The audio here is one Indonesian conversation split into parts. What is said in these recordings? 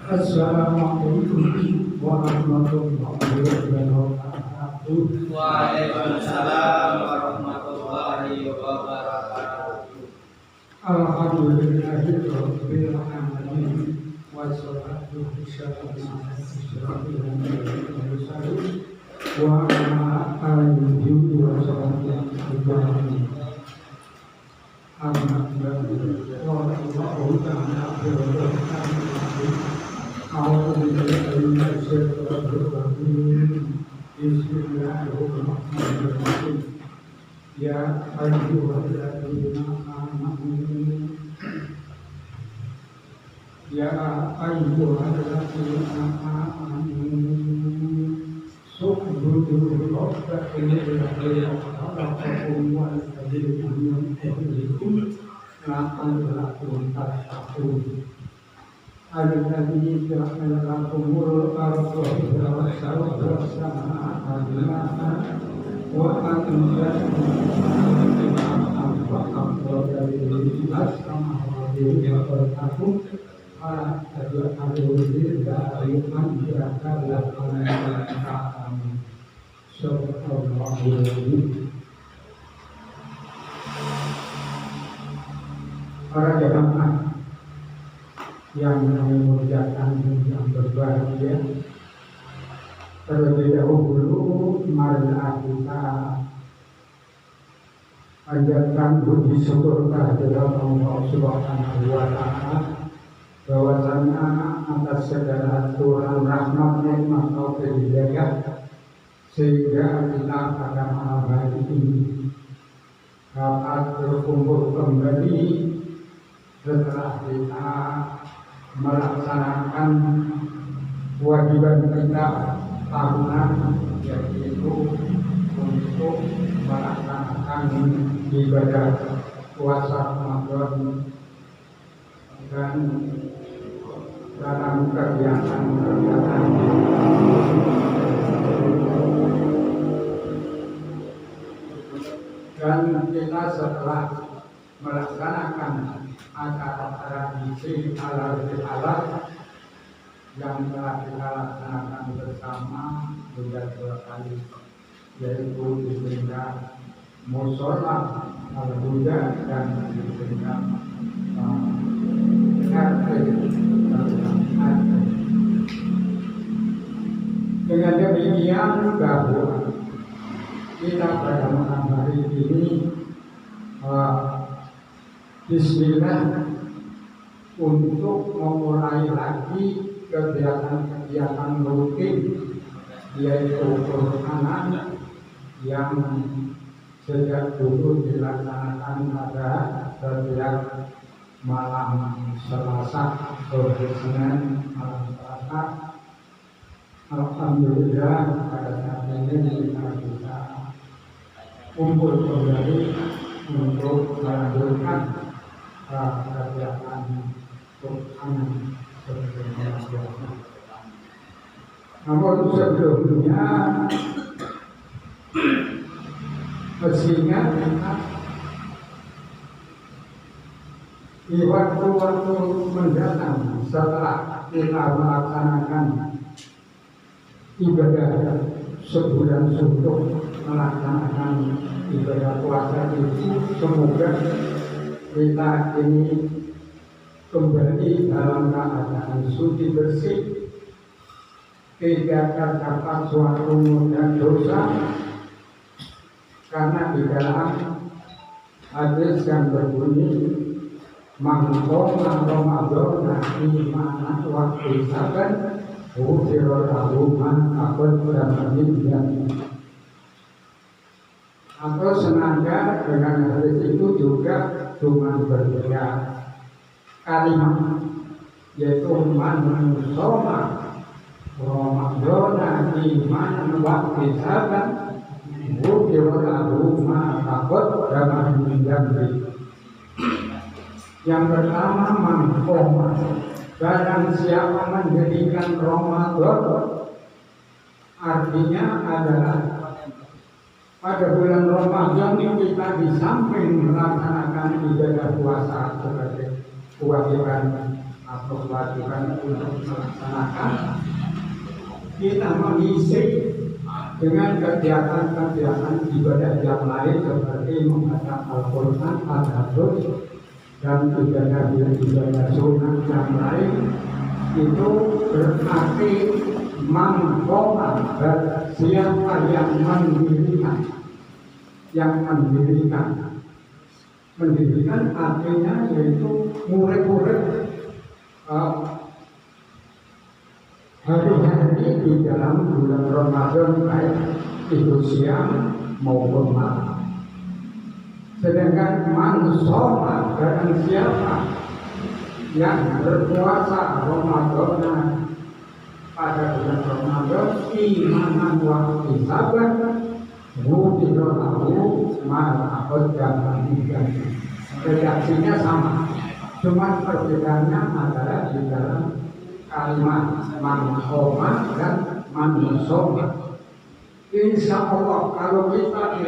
Assalamualaikum warahmatullahi wabarakatuh. Waalaikumsalam warahmatullahi wabarakatuh. Alhamdulillahirabbil alamin. Wassalatu wassalamu ala asyrofil anbiya'i wal mursalin wa ala alihi wa sahbihi ajma'in. Amma ba'du. Wallahu ta'ala berdoa. A'udzu billahi minasyaitonir rajim. Bismillahirrahmanirrahim. Ya ayyuhalladzina amanu Ya ayyuhalladzina amanu su'budu rabbakum alladzi khalaqakum wal ladzina min qablikum la'allakum tattaqun. Alladzi ja'ala lakumul arda firashan was samaa'a binaa'a wa anzala minas samaa'i ma'an fa'akhraja bihi min para taja'alu lillahi anjaka lakum Subhanallah. Para jemaah yang memuliakan yang berbahagia, terlebih dahulu marilah kita panjatkan puji syukur kehadirat Allah Subhanahu wa Ta'ala, bahwasanya atas segala aturan rahmat nikmat taufik hidayah sehingga kita pada malam hari ini dapat berkumpul kembali setelah kita melaksanakan kewajiban kita tahunan, yaitu untuk melaksanakan ibadah puasa Ramadan, dan dalam kegiatan dan kita setelah melaksanakan acara tradisi halal bihalal yang telah kita laksanakan bersama sudah 2 kali, yaitu di tingkat musola al-huda dan di tingkat RT. Dengan demikian bahwa kita pada malam hari ini bismillah untuk memulai lagi kegiatan-kegiatan rutin, yaitu Qur'anan yang sejak dulu dilaksanakan pada setiap malam Selasa, sore Senin, malam Selasa. Alhamdulillah pada saat ini kita bisa kumpul kembali untuk melanjutkan kegiatan Qur'anan seperti biasa. Namun sebelumnya mestinya kita di waktu-waktu mendatang setelah kita melaksanakan ibadah sebulan untuk melaksanakan ibadah puasa itu, semoga kita ini kembali dalam keadaan suci bersih, tidak terdapat suatu dan dosa, karena di dalam hadis yang berbunyi mangkoma Ramadan imana waktu saban ufirul man akut dan atau senada dengan hadis itu juga cuma berbeda kalimat, yaitu man soma Ramadan iman waktu saban ufirul man akut dan yang pertama mangkoma, barang siapa menjadikan Ramadan, artinya adalah pada bulan Ramadan ini kita di samping melaksanakan ibadah puasa sebagai kewajiban kewajiban untuk melaksanakan, kita mengisi dengan kegiatan-kegiatan ibadah yang lain seperti membaca Al-Quran, Al-Hadis, dan ibadah sunnah yang lain. Itu berarti mengkoma siapa yang mendirikan artinya yaitu murid-murid hari-hari di dalam bulan Ramadan, baik itu siang maupun malam. Sedangkan mansoma, barang siapa yang berpuasa Ramadan pada bulan Ramadan imanan wa ihtisaban ghufira lahu ma taqaddama min dhanbihi. Redaksinya sama, cuma perbedaannya adalah di dalam kalimat mansoma dan mansoma. Insya Allah kalau kita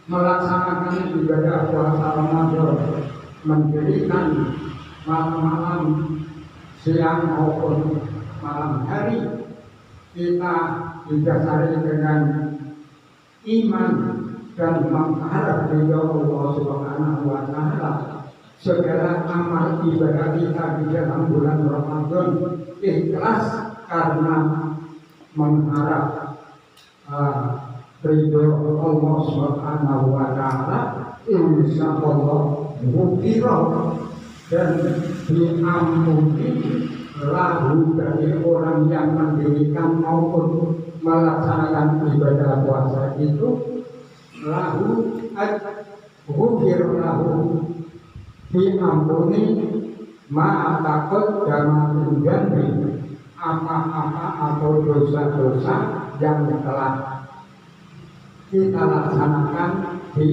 melaksanakan ibadah puasa Ramadan, mendirikan malam-malam, siang maupun malam hari, kita didasari dengan iman dan mengharap ridho Allah Subhanahu wa Ta'ala. Segala amal ibadah kita di dalam bulan Ramadan ikhlas karena mengharap ridho Allah Subhanahu wa Ta'ala, insya Allah ghufira dan diampuni lahu dari orang yang mendirikan maupun melaksanakan ibadah puasa itu, lahu ghufira lahu, diampuni ma taqaddama min dhanbihi, apa-apa atau dosa-dosa yang telah kita laksanakan di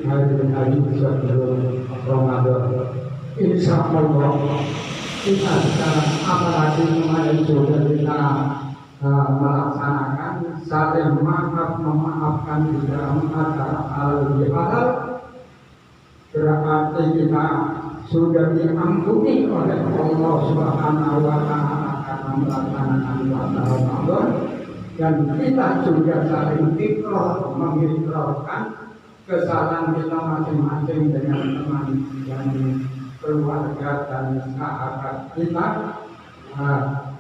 hari-hari sebelum Ramadan. Insya Allah kita sekarang, apalagi kemarin sudah kita melaksanakan saling memaafkan di dalam acara halal, berarti kita sudah diampuni oleh Allah Subhanahu wa Ta'ala karena melaksanakan puasa Ramadan. Dan kita juga saling iqrar, mengikrarkan kesalahan kita masing-masing dengan teman dan keluarga dan sahabat kita.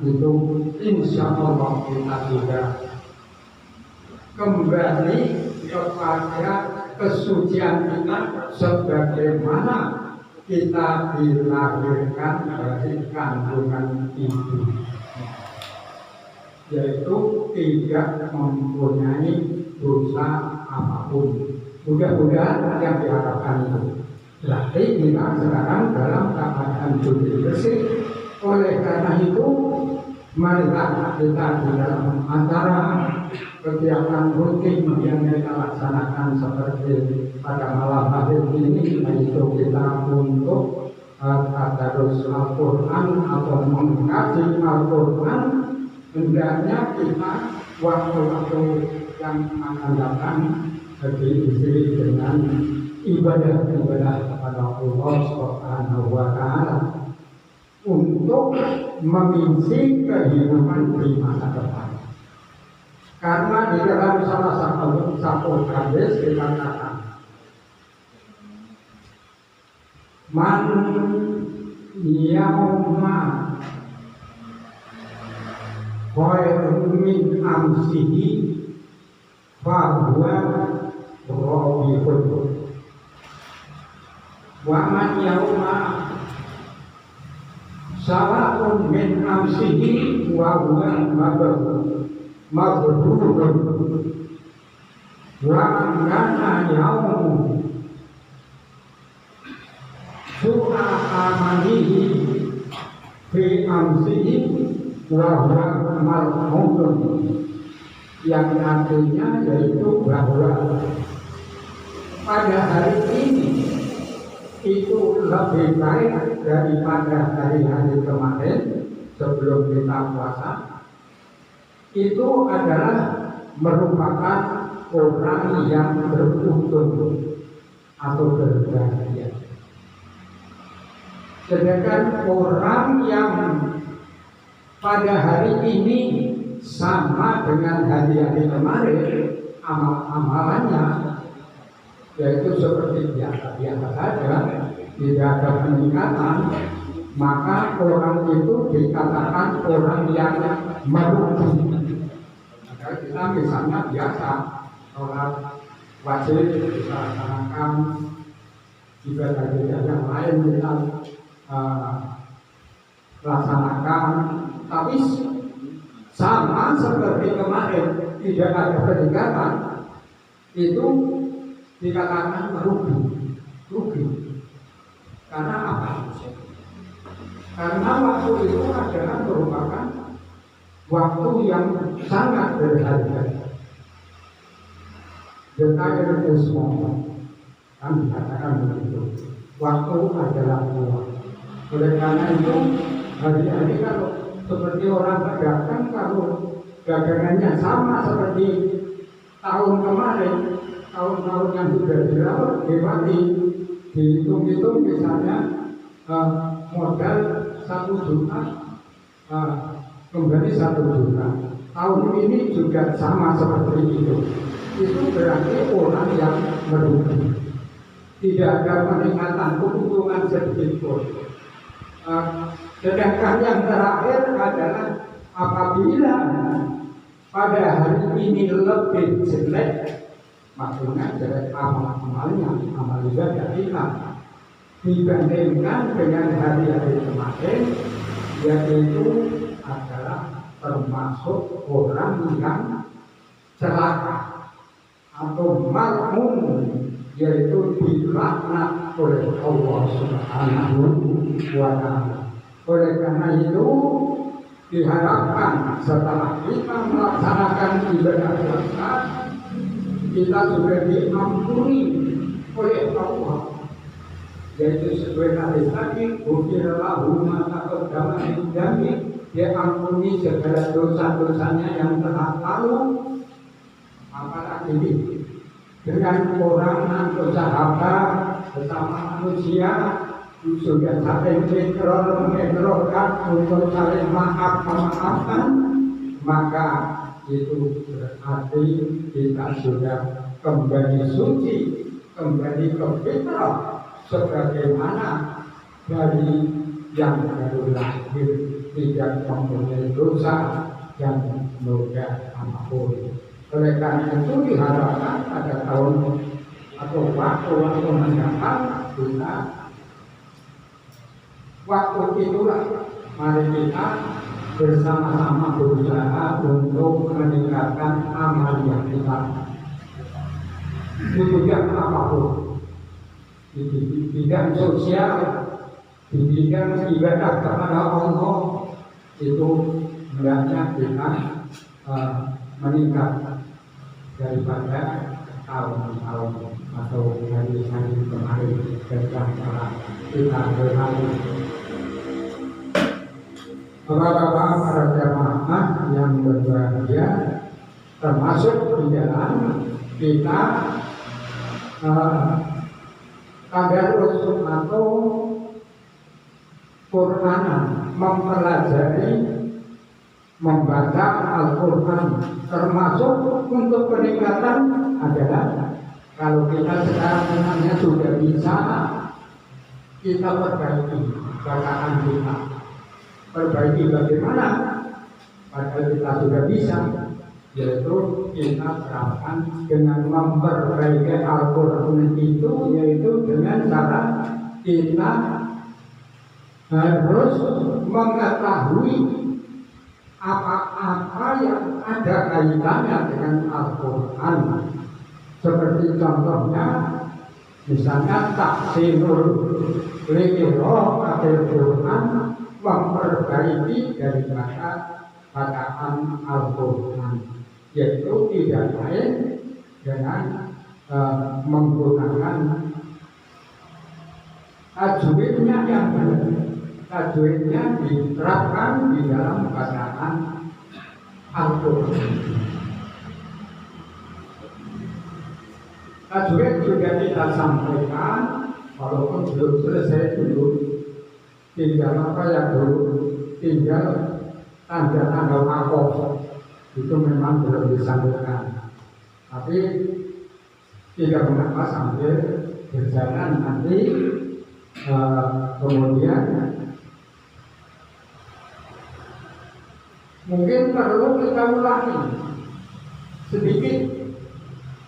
Itu insya Allah kita sudah kembali kepada kesucian kita sebagaimana kita dilahirkan dari kandungan ibu, yaitu tidak mempunyai dosa apapun. Mudah-mudahan yang diharapkan itu. Berarti kita sekarang dalam keadaan suci bersih. Oleh karena itu, marilah kita di dalam antara kegiatan rutin yang kita laksanakan seperti pada malam hari ini, yaitu kita untuk tadarus Al-Quran atau mengkaji Al-Quran. Hendaknya kita waktu-waktu yang akan datang diisi dengan ibadah-ibadah kepada Allah Subhanahu wa Ta'ala untuk mengisi kehidupan di masa depan. Karena di dalam salah satu hadis dikatakan, man yauma khairun min amsihi fahuwa rabihun wa man yauma sawa'un min amsihi wa huwa maghrurun wa man kana yaumu su'a amanihi fi amsihi wa huwa mal'unun, yang artinya yaitu bahwa pada hari ini itu lebih baik daripada hari-hari kemarin sebelum kita puasa. Itu adalah merupakan orang yang beruntung atau berbahagia. Sedangkan orang yang pada hari ini sama dengan hari-hari kemarin amalannya, yaitu seperti biasa saja, tidak ada peningkatan, maka orang itu dikatakan orang yang merugi. Kita misalnya biasa sholat wajib kita laksanakan, ibadah yang lain kita laksanakan, tapi sama seperti kemarin tidak ada peningkatan, itu dikatakan rugi. Karena apa? Karena waktu itu adalah merupakan waktu yang sangat berharga. Detail semua kan dikatakan begitu. Waktu adalah uang. Oleh karena itu hari-hari kalau seperti orang pedagang, kalau dagangannya sama seperti tahun kemarin, tahun-tahun yang sudah dilewati, dihitung-hitung misalnya modal 1 juta, kembali 1 juta. Tahun ini juga sama seperti itu. Itu berarti orang yang merugi. Tidak ada peningkatan keuntungan sedikit pun. Sedangkan yang terakhir adalah apabila pada hari ini lebih jelek, maksudnya jelek amalnya, amal ibadah kita dibandingkan dengan hari-hari kemarin, yaitu adalah termasuk orang yang celaka atau mal'un, yaitu dilaknat oleh Allah Subhanahu wa Ta'ala. Oleh karena itu diharapkan setelah kita melaksanakan ibadah puasa, kita sudah diampuni oleh Allah, yaitu sesuai hadis tadi, ghufirallahu ma taqaddama min dzambi, diampuni segala dosa-dosanya yang telah lalu. Apalagi dengan orang atau sahabat bersama manusia sudah saling mengikrarkan untuk saling memaafkan, maka itu berarti kita sudah kembali suci, kembali ke fitrah sebagaimana dari yang baru lahir, tidak mempunyai dosa dan noda apapun. Oleh karena itu diharapkan pada tahun atau waktu mendatang kita waktu itulah mari kita bersama-sama berusaha untuk meningkatkan amaliyah kita. Di bidang apapun, di bidang sosial, di bidang ibadah kepada Allah, itu hendaknya kita meningkat daripada tahun-tahun atau hari-hari kemarin setelah kita berlalu. Bapak-bapak para jamaah yang berbahagia, termasuk di dalam kita tadarus atau Qur'an, mempelajari, membaca Al-Quran, termasuk untuk peningkatan adalah kalau kita sekarang sebenarnya sudah bisa, kita perbaiki bacaan kita. Perbaiki bagaimana? Padahal kita sudah bisa, yaitu kita terapkan dengan memperbaiki Al-Quran itu, yaitu dengan cara kita harus mengetahui apa-apa yang ada kaitannya dengan Al-Quran. Seperti contohnya, misalnya tahsinul qira'atil Quran, memperbaiki daripada bacaan Al-Quran, yaitu tidak lain dengan menggunakan tajwidnya yang benar. Tajwidnya diterapkan di dalam bacaan Al-Quran. Tajwid sudah kita sampaikan, walaupun belum selesai dulu. tinggal apa ya dulu, tinggal tanda-tanda wakaf itu memang belum disambungkan. Tapi tidak mengapa sambil berjalan nanti kemudian mungkin perlu kita ulangi sedikit,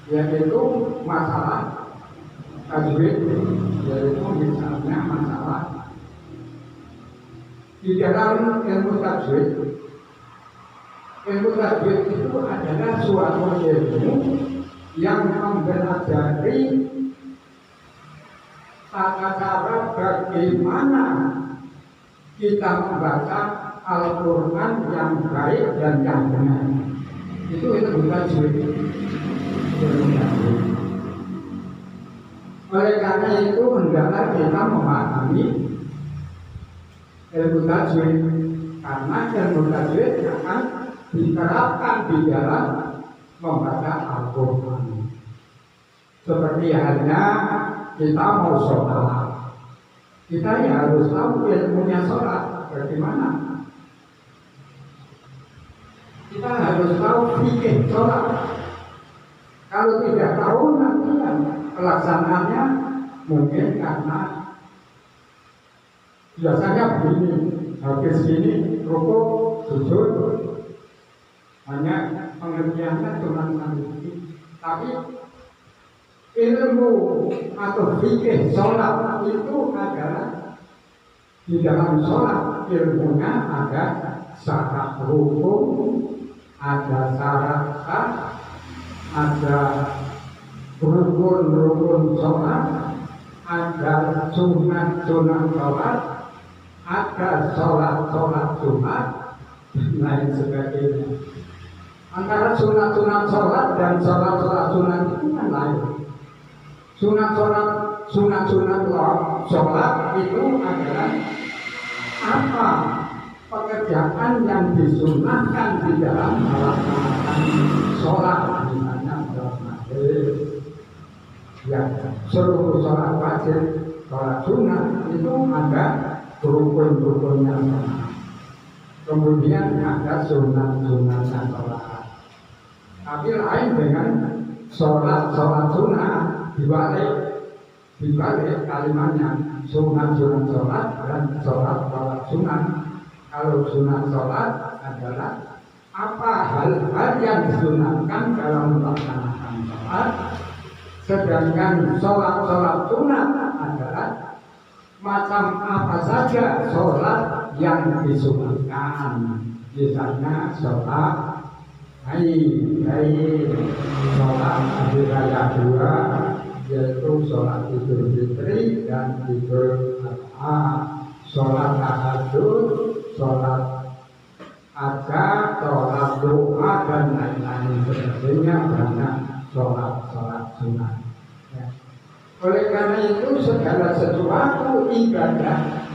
yaitu masalah tajwid, yaitu misalnya masalah di dalam ilmu tajwid. Ilmu tajwid itu adalah suatu ilmu yang mempelajari tata cara bagaimana kita membaca Al-Quran yang baik dan yang benar. Itu ilmu tajwid. Oleh karena itu hendaklah kita memahami ilmu tajwid, karena ilmu tajwid akan diterapkan di dalam membaca Al-Quran. Seperti halnya kita mau sholat, kita ya harus tahu ilmunya sholat bagaimana. Kita harus tahu fikih sholat. Kalau tidak tahu nanti pelaksanaannya mungkin karena biasanya begini, habis ini rukuk, sujud, hanya pengertiannya cuma nanti. Tapi ilmu atau fikih sholat itu adalah di dalam sholat ilmunya ada syarat rukun, ada syarat sah, ada rukun-rukun sholat, ada sunat-sunat sholat, ada sholat-sholat sunat, dan lain sebagainya. Antara sunat-sunat sholat dan sholat-sholat sunat itu kan lain. Sunat-sunat sholat itu adalah apa pekerjaan yang disunahkan di dalam melaksanakan sholat, misalnya sholat maghrib, ya seluruh sholat wajib, sholat sunat itu ada rukun-rukunnya. Kemudian ada sunat-sunatnya sholat. Tapi lain dengan sholat sunat, dibalik kalimatnya sunat-sunat sholat dan sholat sunat. Kalau sunat sholat adalah apa hal-hal yang disunatkan dalam melaksanakan sholat, sedangkan sholat sunat adalah macam apa saja sholat yang disunatkan. Misalnya sholat sholat hari raya 2, yaitu sholat Idul Fitri dan Idul Adha, sholat tahajud, sholat ajak, sholat doa dan lain-lain sebagainya, banyak sholat sunat. Ya. Oleh karena itu segala sesuatu ibadah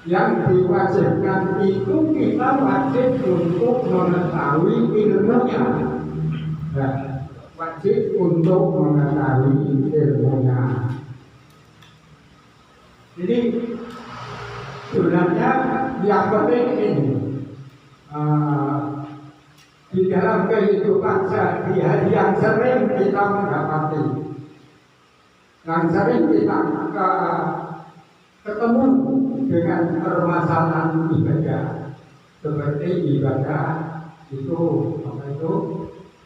yang diwajibkan itu kita wajib untuk mengetahui ilmunya. Nah, wajib untuk mengetahui ilmunya. Jadi sebenarnya yang penting ini di dalam kehidupan sehari-hari yang sering kita mendapati, yang sering kita ketemu dengan permasalahan ibadah, seperti ibadah itu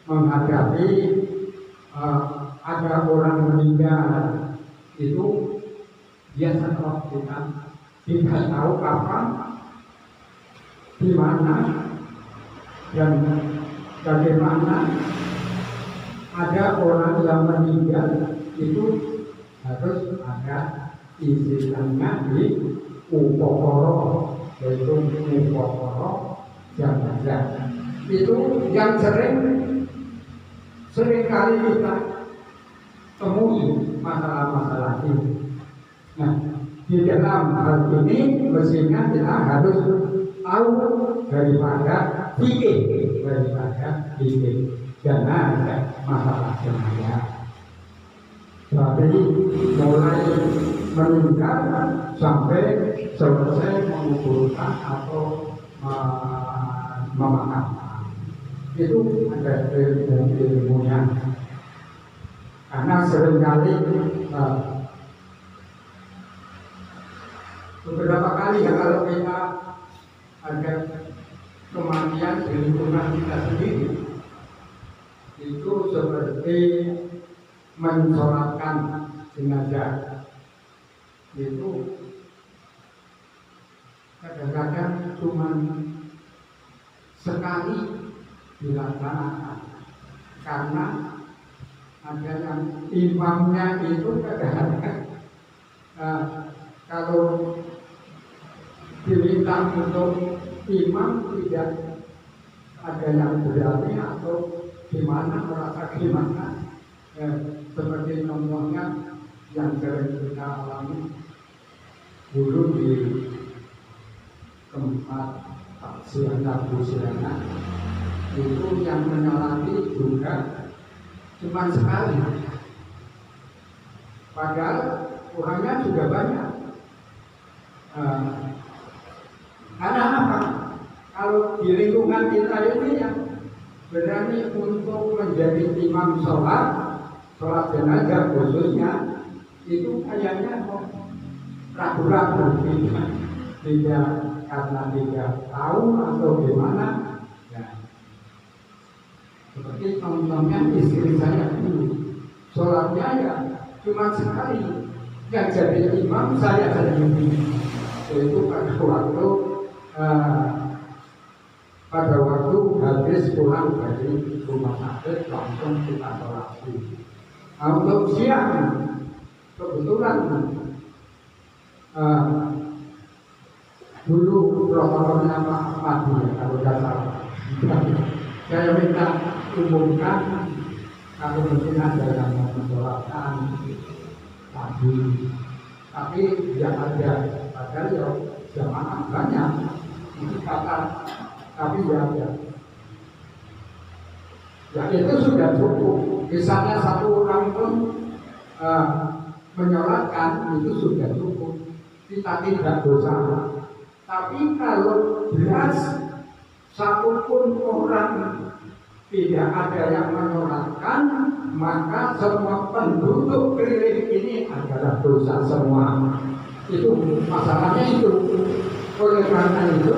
menghadapi ada orang meninggal, itu biasa kita tidak tahu kapan, di mana, dan bagaimana. Ada orang yang meninggal itu harus ada istilahnya di upokoro, yaitu upokoro jenazah. Itu yang sering kali kita temui masalah-masalah ini. Nah, di dalam hal ini mestinya kita harus tahu daripada fikih, jangan ada masalah jenazah. Jadi mulai meninggal sampai selesai menguburkan atau memakamkan. Itu ada ilmunya. Karena seringkali beberapa kali ya kalau kita ada kematian di lingkungan kita sendiri, itu seperti mensolatkan jenazah. Itu kadang-kadang cuma sekali dilaksanakan karena ada yang imamnya itu kadang-kadang kalau diminta untuk imam tidak ada yang berani atau gimana, merasa gimana, seperti contohnya yang sering kita alami dulu di tempat Siana Busiana itu yang menyolati juga cuma sekali, padahal orangnya juga banyak. Karena apa? Kalau di lingkungan kita ini yang berani untuk menjadi imam sholat jenazah khususnya, itu kayaknya ragu-ragu, tidak karena tidak tahu atau gimana. Ya. Seperti contohnya istri saya dulu, sholatnya ya cuma sekali, yang jadi imam saya sendiri. Itu pada waktu habis pulang dari rumah sakit langsung kita sholat. Untuk siang kebetulan dulu protokolnya Pak Madi ya, kalau tidak salah. Saya minta umumkan kalau mungkin ada yang mau mendoakan pagi, tapi yang ada padahal ya jamaah banyak itu kata, tapi ya itu sudah cukup. Misalnya satu orang pun menyolatkan itu sudah cukup, kita tidak dosa. Tapi kalau belas satupun orang tidak ada yang menyolatkan, maka semua penduduk keliling ini adalah dosa semua. Itu masalahnya itu. Oleh karena itu,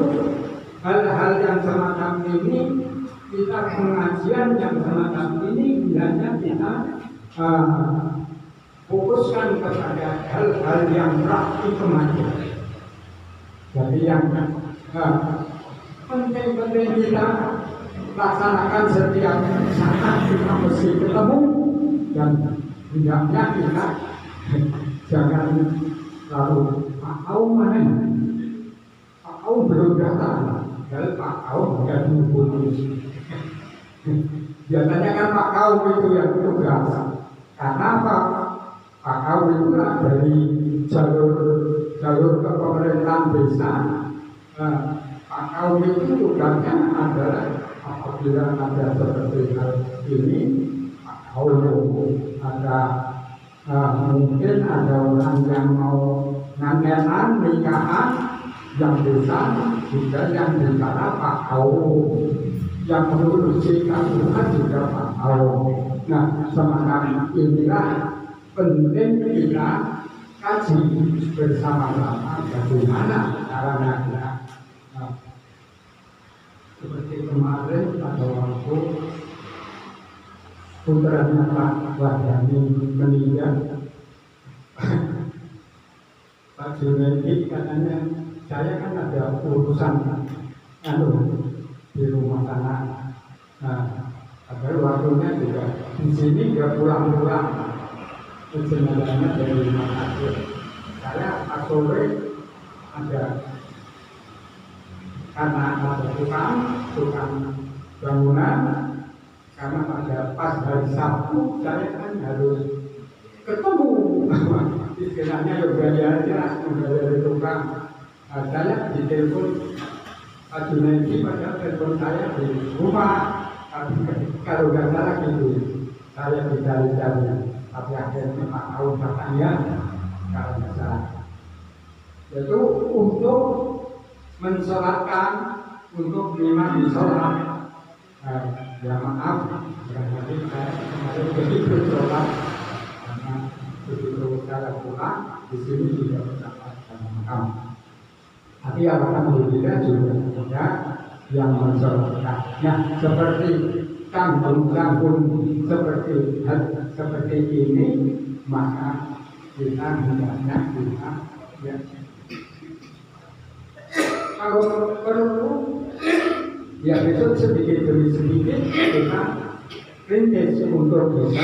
hal-hal yang semacam ini, kita pengajian yang semacam ini hendaknya kita fokuskan kepada hal-hal yang praktis pengajian. Jadi yang penting-penting kita laksanakan setiap saat kita mesti ketemu, dan hendaknya kita jangan lalu Pak Aum mana? Pak Aum belum datang, dan Pak Aum tidak menghubungi. Biasanya kan Pak Aum itu yang tugas. Karena apa? Pak Aum itu dari jalur ke pemerintahan desa. Pak Aum itu tugasnya adalah apabila ada seperti hal ini, Pak Aum ada mungkin ada orang yang mau nganenan nikahan yang besar, juga yang bicara Pak Aum, yang mengurusi kandungan juga Pak Aum. Nah, semacam inilah penting kita kaji bersama-sama bagaimana caranya ya. Nah, seperti kemarin pada waktu putranya Pak Wahyani meninggal, Pak Junaidi katanya, saya kan ada urusan di rumah sana. Nah, agar waktunya juga di sini nggak pulang-pulang, jenazahnya dari rumah sakit. Saya pas sore ada, karena ada tukang bangunan, karena pada pas hari Sabtu saya kan harus ketemu. Istilahnya juga aja dari tukang. Saya ditelepon Pak Junaidi, pada telepon saya di rumah. Kalau nggak salah gitu, saya dicari-cari, tapi akhirnya Pak Aum katanya kalau bisa. Yaitu untuk mensolatkan, untuk lima sholat. Ya maaf, berarti saya kemarin begitu sholat karena begitu saya pulang di sini juga mendapatkan makam. Tapi alhamdulillah juga ada yang mensolatkannya seperti kampung-kampung seperti ini, maka kita hendaknya kita ya. Kalau perlu ya besok sedikit demi sedikit kita rintis untuk bisa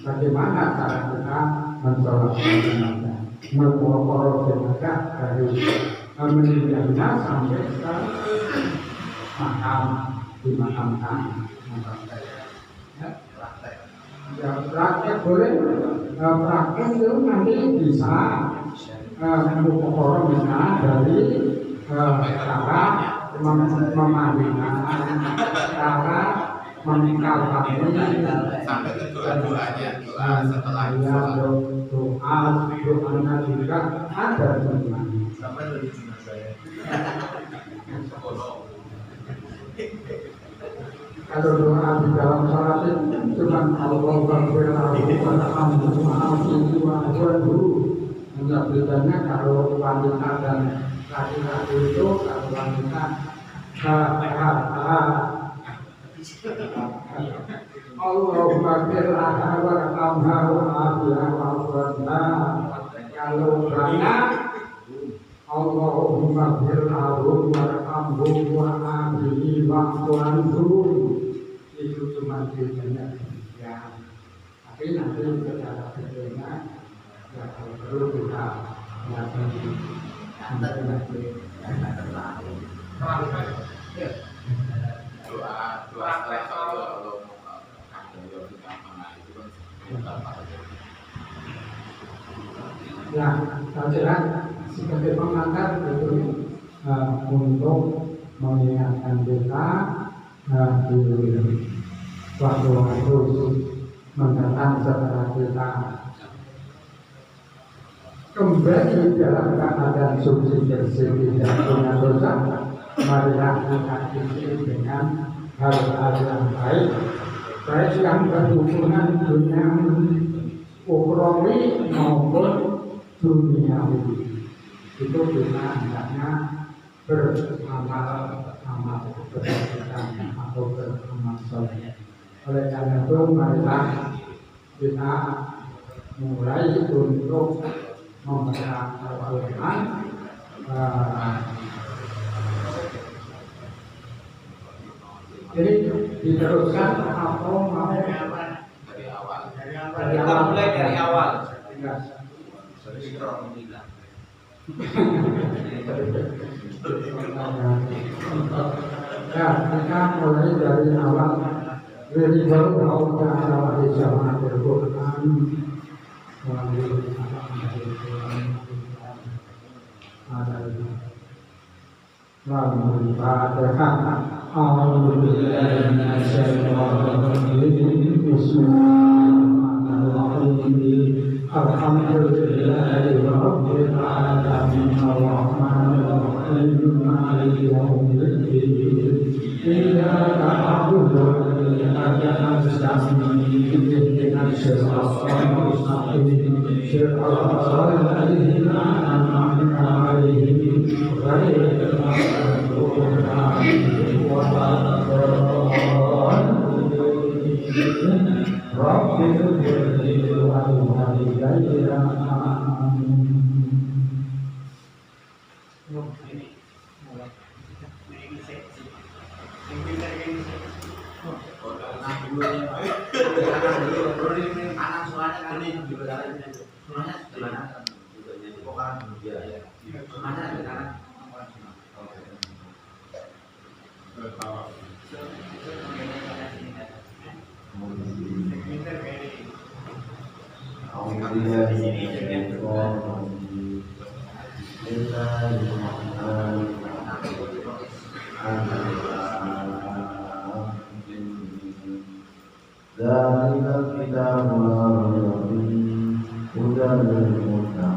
bagaimana cara kita mensolatkan jenazah, membawa jenazah dari meninggalnya sampai ke makam dimakamkan. Ya, praktek boleh, praktek itu nanti bisa mengukur misalnya dari cara memandikan, cara mengkalkannya sampai ke doa-doanya, doa setelah doanya juga ada semuanya. sampai dari jenazah saya. Kalau doa di dalam salat itu cuma Allah Enggak bedanya kalau wanita dan laki-laki itu, kalau wanita Allahumma fir laha warhamha wa'afiha wa'afwanha. Kalau banyak Allahumma fir lahu warhamhu wa'afihi wa'afwanhu. Itu cuma bedanya ya. Tapi nanti secara bedanya ya kalau perlu kita ya, saya kira sebagai pengantar itu untuk mengingatkan kita di waktu-waktu mendatang setelah kita kembali dalam keadaan suci bersih tidak punya dosa. Marilah kita isi dengan hal-hal yang baik, baik yang berhubungan dunia ukhrawi maupun duniawi. Itu kita hendaknya beramal kebajikan atau beramal soleh. Oleh karena itu marilah kita mulai untuk membaca Al-Quran. Jadi diteruskan atau mau dari awal. Kita mulai dari awal. Ya, kita mulai dari awal. Dari baru awal dari zaman Al-Quran. Dzalika kitabul la raiba fihi hudan lil muttaqin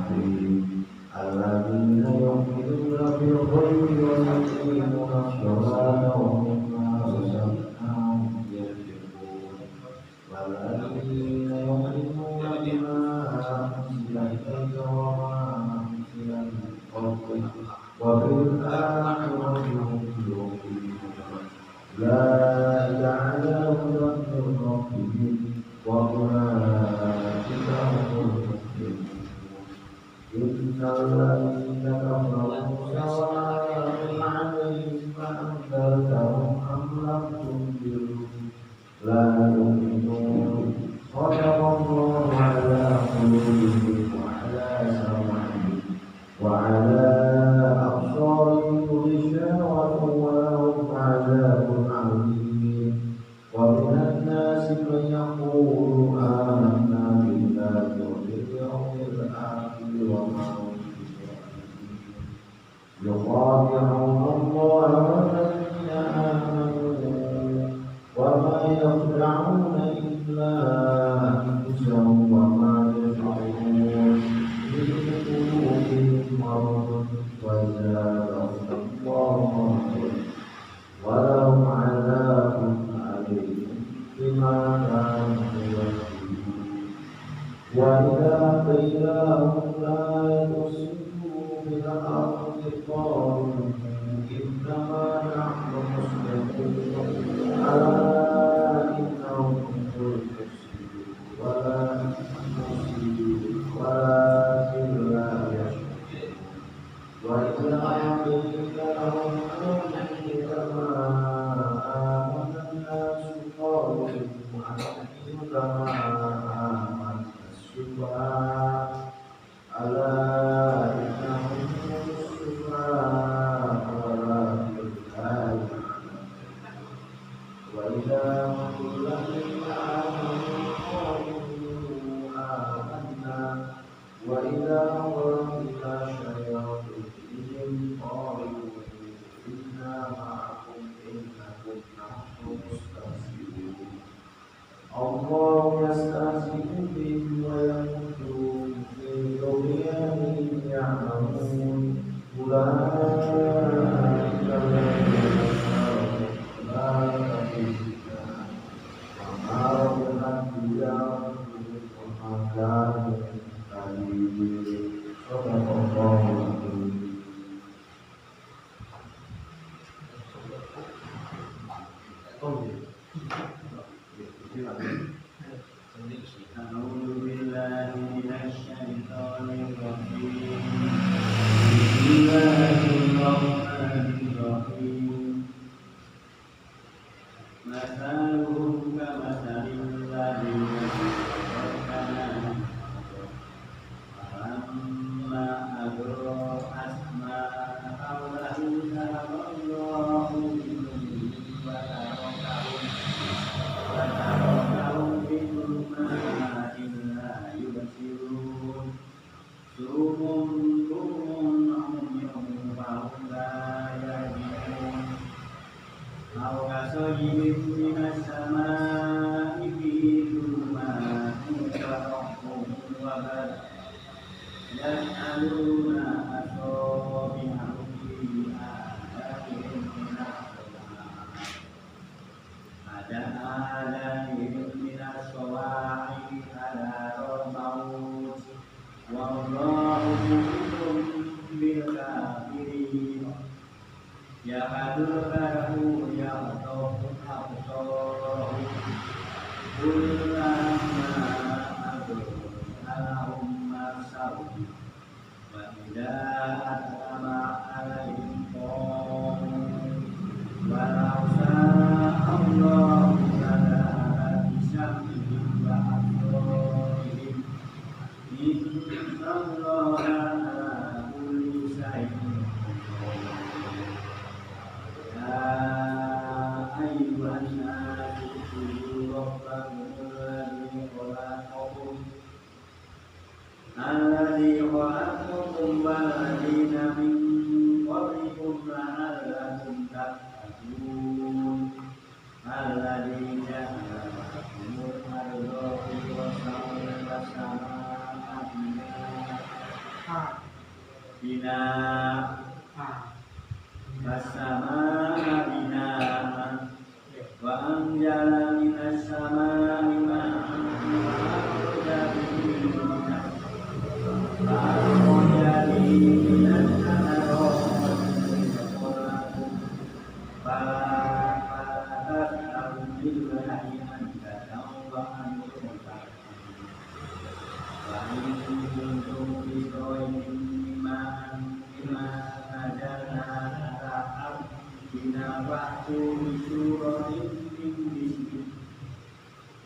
bina fa'tu bisuratin min misli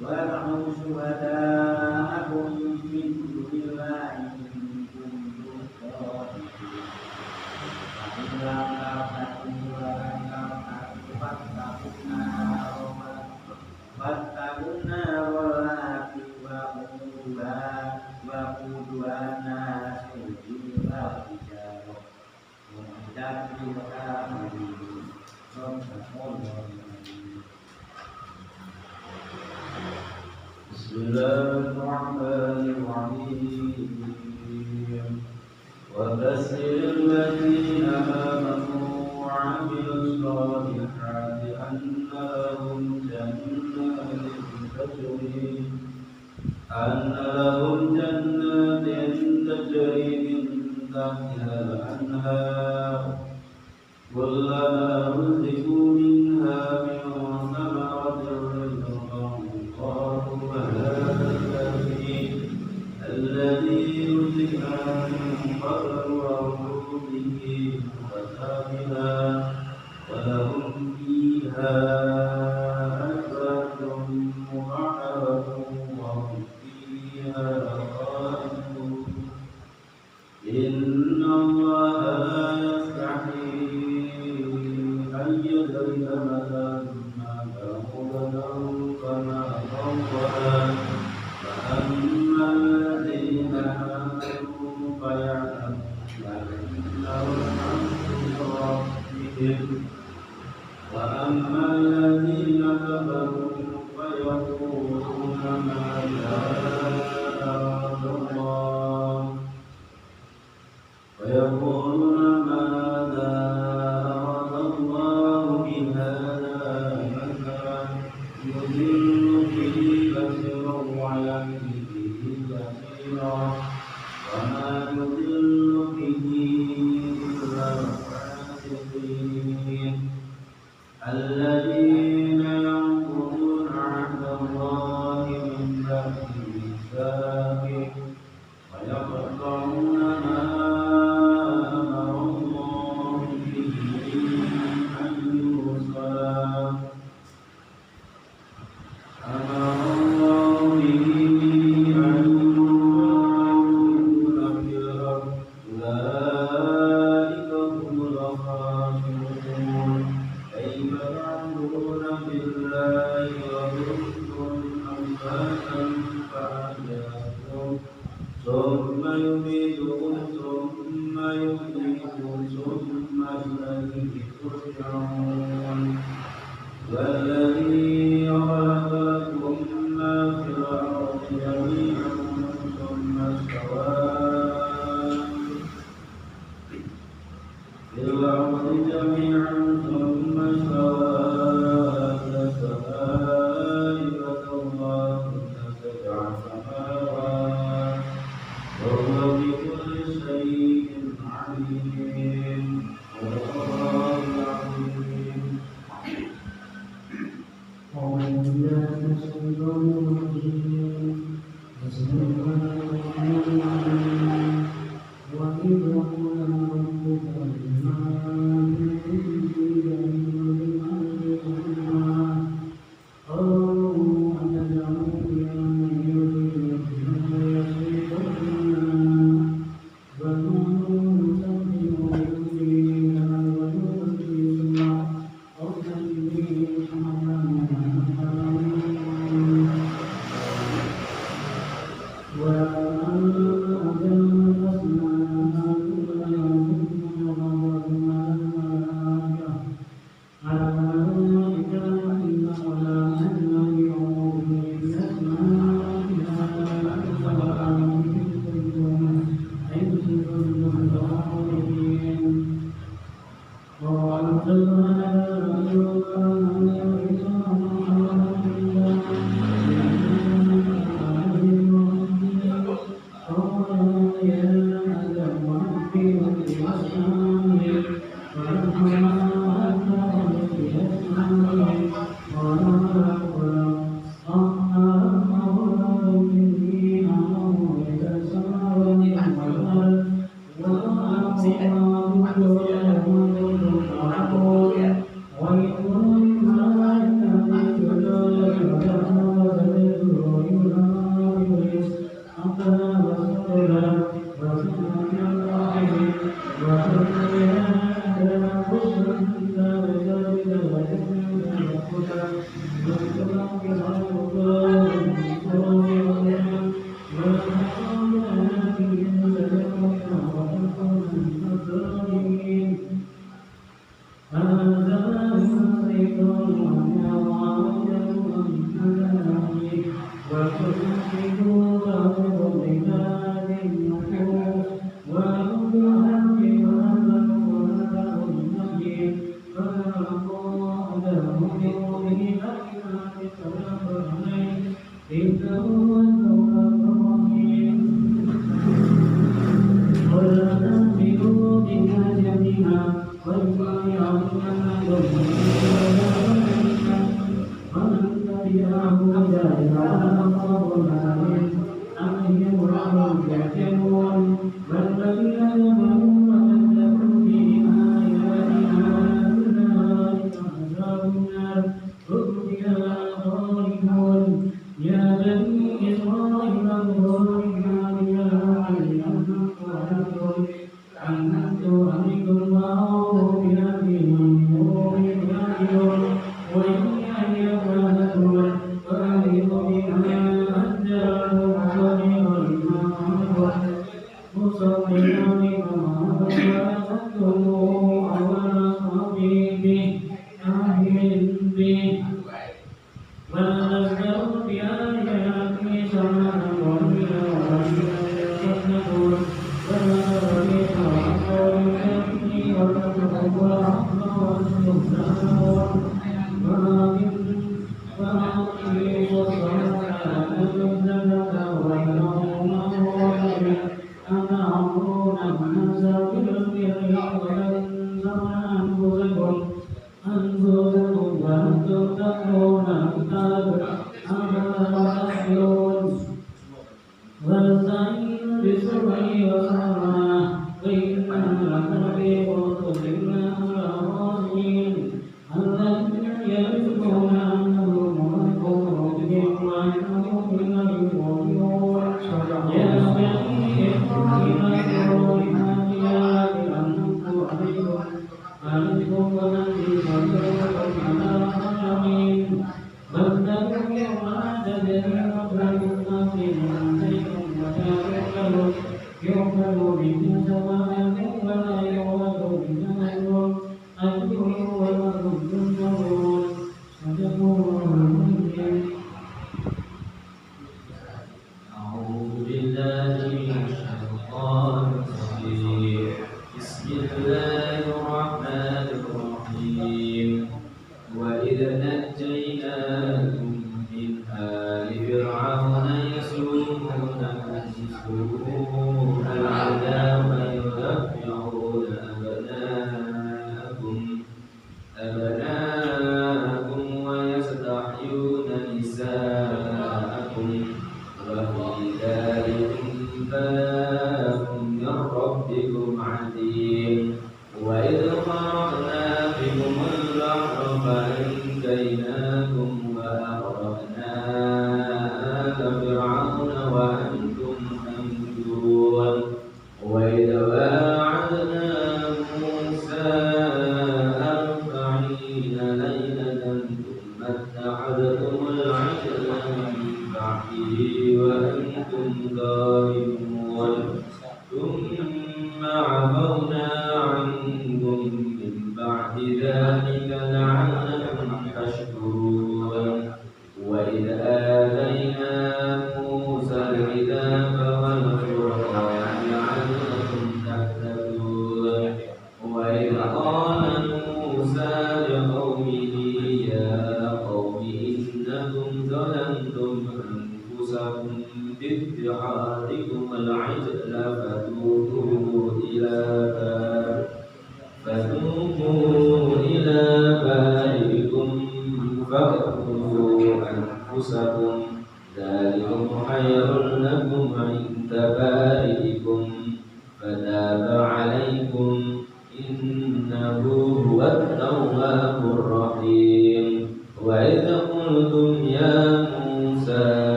wad'u syuhada'akum min dunillahi in kuntum shadiqin fa fattaqun nar allati waquduha an-nasu wal hijarah Bismillahirrahmanirrahim. Wa basyiril ladzina amanu wa 'amilus solihati anna lahum jannatin tajri min tahtiha al-anhar kullama ruziqu minha min thamaratin rizqan qalu hadha alladhi ruziqna min qablu wa hum bihi mutashabihan wa lahum fiha azwajun mutahharatun wa hum fiha khalidun. Inna Allaha la yastahi an yadriba mathalan ma ba'udahu kama sawwaha fa amma alladhina amanu fa ya'lamuna annahu al-haqqu min rabbihim wa amma alladhina kafaru fa yaquluna madha arada Allah ويقولون ماذا أراد الله بهذا مثلا يضل به كثيرا ويهدي به كثيرا وما يضل به إلا الفاسقين الذين ينقضون عهد الله من بعد ميثاقه ويقطعون ما ثم يميتكم ثم يحييكم ثم إليه ترجعون والذي خلق لكم ما في الأرض جميعا ثم استوى إلى السماء فسواهن سبع سماوات وهو بكل شيء عليم. صدق الله العظيم.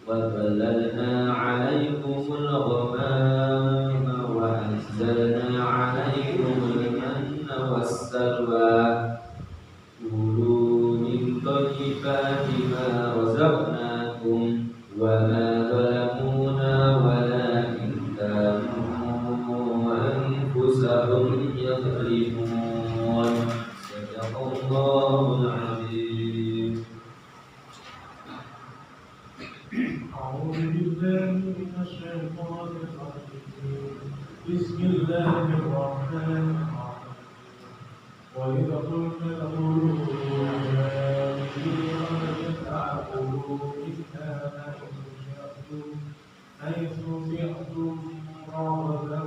وظللنا عليكم الغمام بالله من الشيطان الرجيم بسم الله الرحمن الرحيم وإذا قلنا ادخلوا هذه فادخلوا منها حيث شئتم رغدا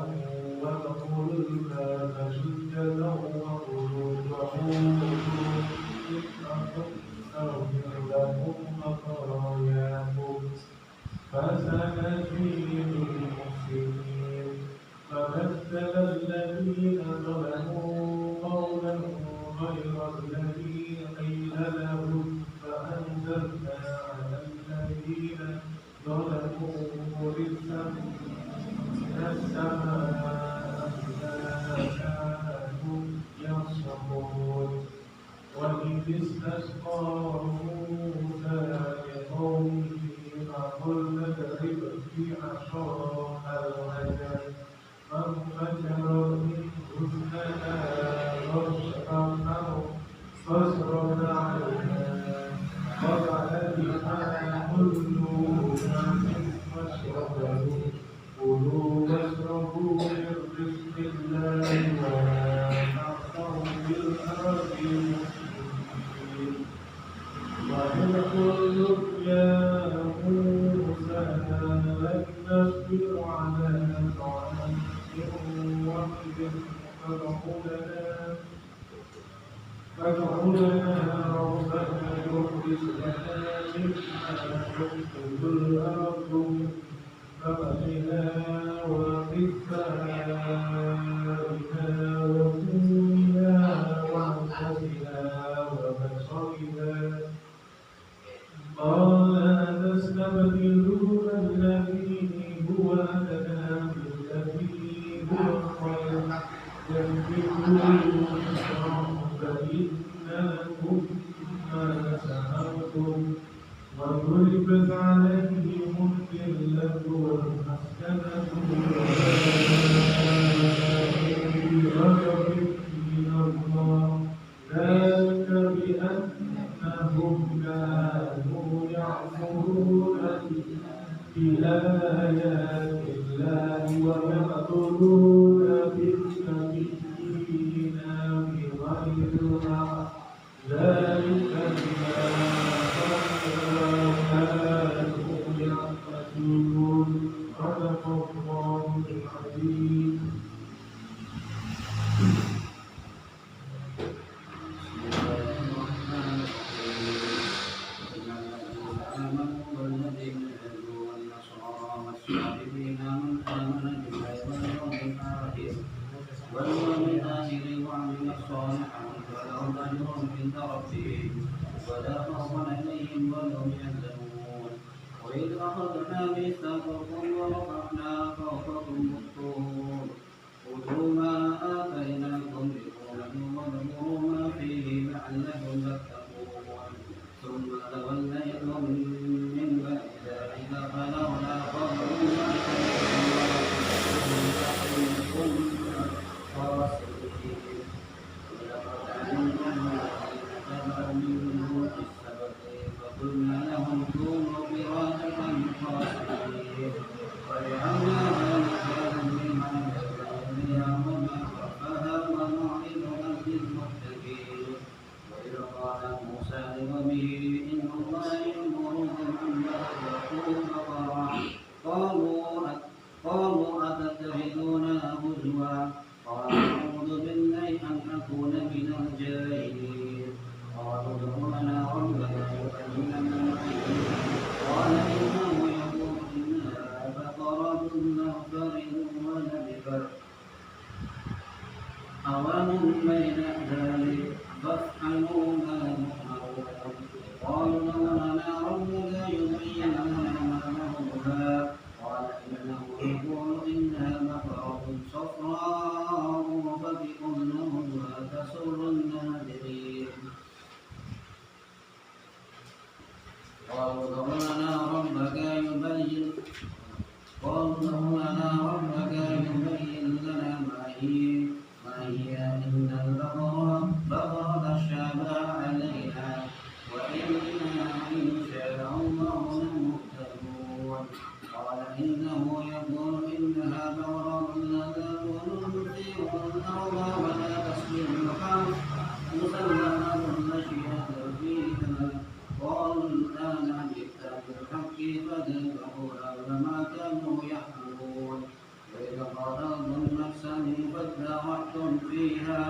وادخلوا الباب سجدا وقولوا نغفر لكم خطاياكم فسنزيد المحسنين فبدل الذين ظلموا قولا غير الذي قيل لهم فأنزلنا على الذين ظلموا رجزا من السماء بما كانوا يصفون وإذ استسقى موسى لقومه فقلنا اضرب بعصاك الحجر فانفجر منه فاسرد عليها قال بها كل واشربوا كلوا واشربوا من رزق الله ولا تعثوا في الأرض مفسدين وإذ قلت يا موسى لن نصبر على طعام واحد فادع لنا ربك يخرج لنا مما تنبت الأرض من بقلها وقثائها وفومها وعدسها وبصرها قال تستبدلون الذي هو أدنى بالذي هو خير يهدكم فإن لكم ما سألتم وضربت عليهم الذلة والمسكنة بغضب من الله ذلك بأنهم كانوا يعصون بآيات الله ويقتلون بالنبيين بغير الحق ذلك بما كانوا يعملون صدق الله العظيم. ولا خوف عليهم ولا هم يحزنون وإذ أخذنا ميثاقكم ورفعنا فوقكم الطور خذوا ما آتيناكم بقوة واذكروا ما فيه لعلكم تتقون ثم توليتم من بعد ذلك فلولا فضل فقلنا لهم كونوا قردة خاسئين وجعلناها نكالا لما بين وما وموعظة للمتقين وإذ قال موسى لقومه إن الله يأمركم أن تذبحوا بقرة قالوا أتتخذوننا هزوا قال أعوذ بالله أن أكون من الجاهلين قالوا ادع لنا ربك يبين لنا ما هي قال إنه يقول إنها بقرة لا فارغ ولا بكر أوان بين ذلك فافعلوا ما تؤمرون قالوا ادع لنا ربك يبين لنا ما لونها قال إنه يقول إنها بقرة صفراء فاقع لونها تسر الناظرين قالوا ادع لنا ربك يبين لنا ما هي إن البقرة تشابه علينا وإنا إن شاء الله لمهتدون قال فإنه يقول إنها بقرة لا تأكل تثير الأرض ولا تسقي الحرث مسلمة لا شية فيها. قالوا الآن جئت بالحق فذبحوها وما كانوا يحكمون. وإذ قرضتم نفسا فادارأتم فيها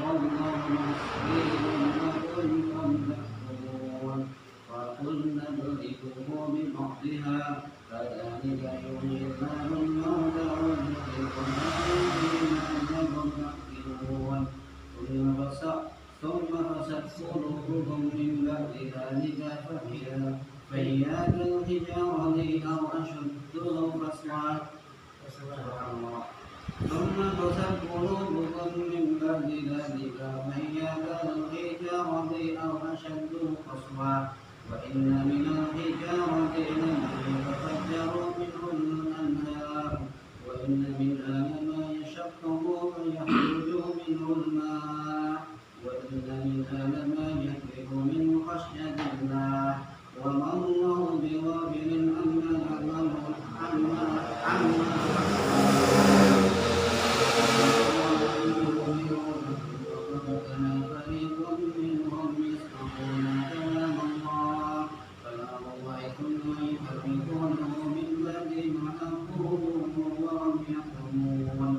والله مسكين ما كنتم تكفرون. فقلنا اضربوه ببعضها كذلك يحيي الله الموتى ويذيقكم لعلكم تعقلون. ثم قست قلوبكم من بعد ذلك فهي كالحجارة أو أشد قسوة. ثم قست قلوبكم من بعد ذلك فهي كالحجارة أو أشد قسوة. وإن من الحجارة لما يتفجر منه الأنهار وإن منها لما يشقق فيخرج منه الماء وإن منها لما يهبط من خشية الله وما الله بغافل عما يعملون فريق منهم يسمعون كلام الله كلام الله ثم يحرفونه من بعد ما عقلوه وهم يحكمون.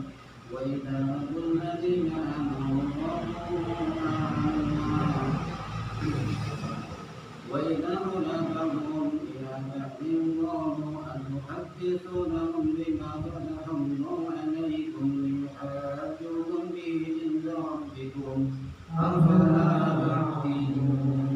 وإذا لقوا الذين آمنوا وإذا خلقهم إلى بعض قالوا أتحدثونهم بما فتح الله عليكم ليحاجوكم به عند ربكم أفلا تعقلون.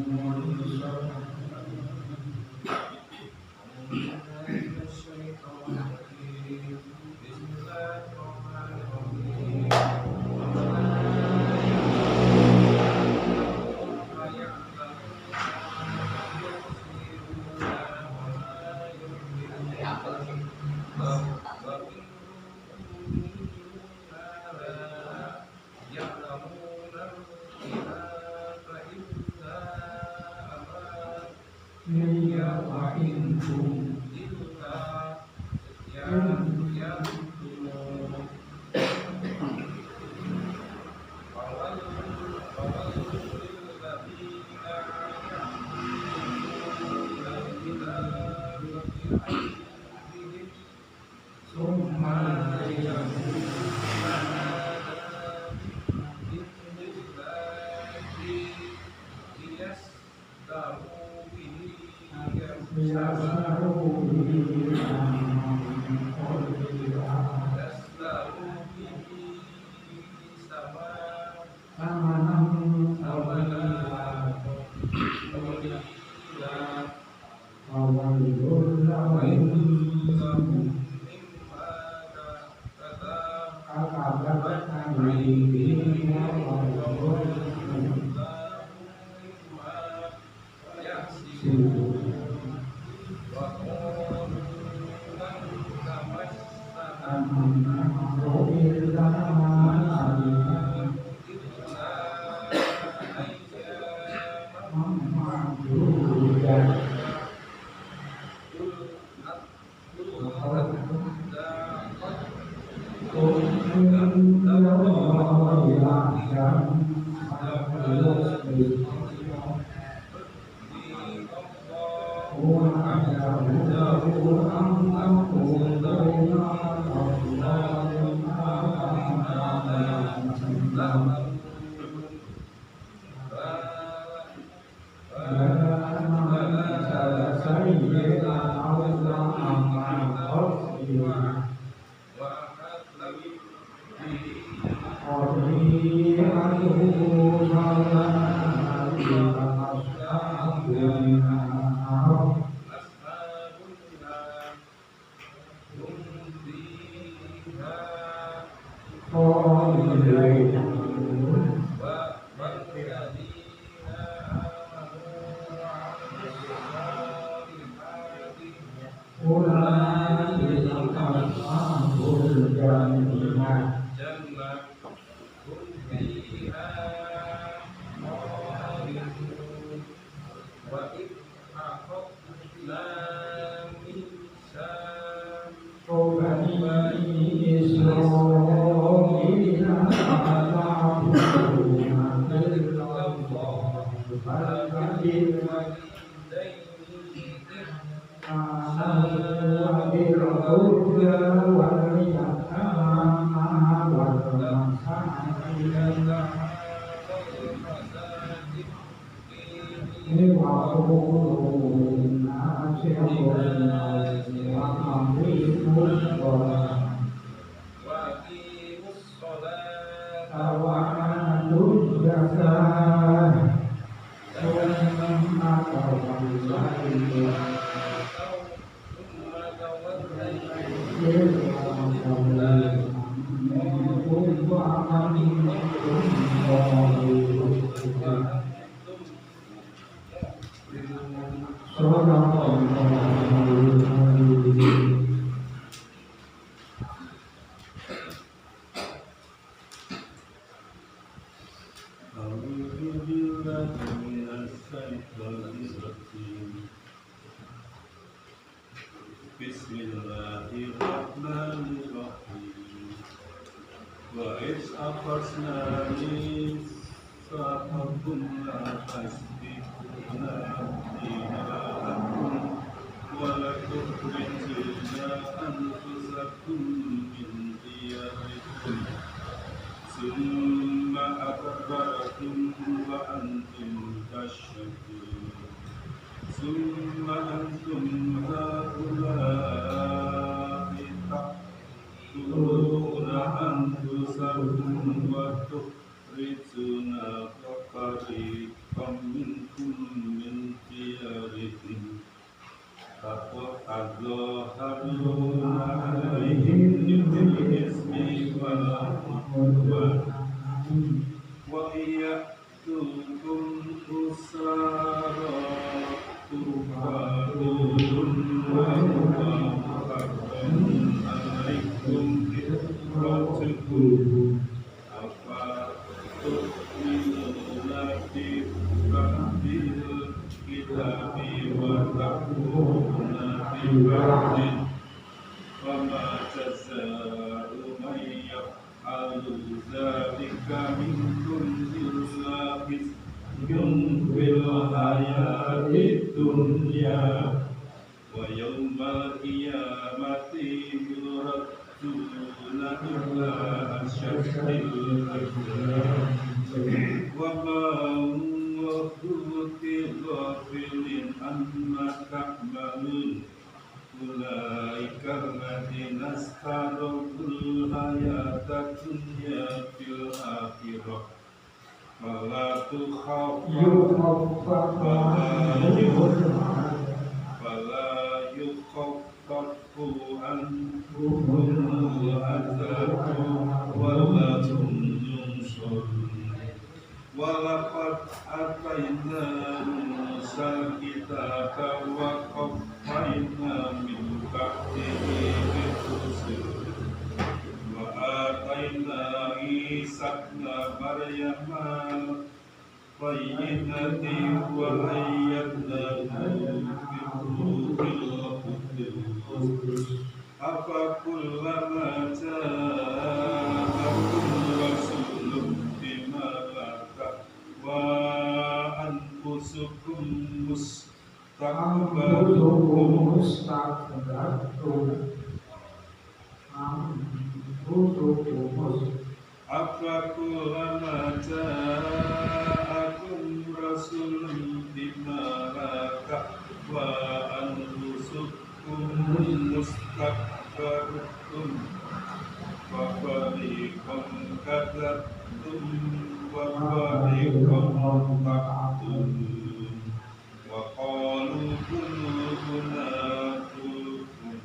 Bismillahirrahmanirrahim. Wa is aqasnani sahakum la tasbihuna dinalakum wa lakum rijna anfusakum min diyarikum summa akbarakum wa antum tashhadun summa antum haula'i taqtuluna anfusakum wa tukhrijuna fariqam minkum min diyarikum tadhaharuna 'alaihim bil-ismi wa iyatukum usara turfa'un wa alaikum ikratukum apa tu'minuna bi ba'dil kitabi wa takfuruna bi ba'din wa ma jazaa'u man yaf'alu dzalika minkum illa khizyun fil hayatid dunya wa yawmal qiyamati yuradduna ila asyaddil azab wa ma huwa ghafilin amma ta'malun ulaika alladziina istarabul hayatad dunya fil akhirah fala yukhaffafu anhumul adzabu wa la hum yunsarun wa laqad atayna Musal kitaba wa qaffayna min ba'dihi bir-rusul wa atayna Isa ibna Maryama bayyinati wa ayyadnahu bi-ruhil qudus afa kullama ja'akum rasulun bima la tahwa anfusukum mustakbartum afa kullama ja'akum rasulun bima la tahwa anfusukum mustakbartum wa fariqan kadzabtum wa fariqan taqtulun wa qalu qulubuna qulubun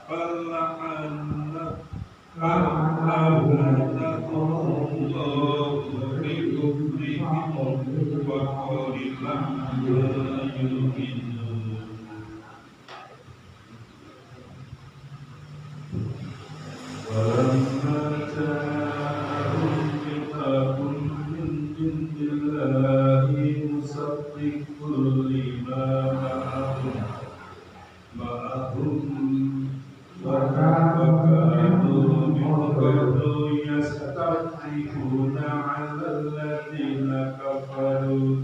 fal'anahumullahu bi kufrihim wa qalilan ma yu'minun. Walamma ja'ahum kitabun min indillahi musaddiqun lima ma'ahum wa kanu min qablu yastafihuna 'ala alladziina kafaru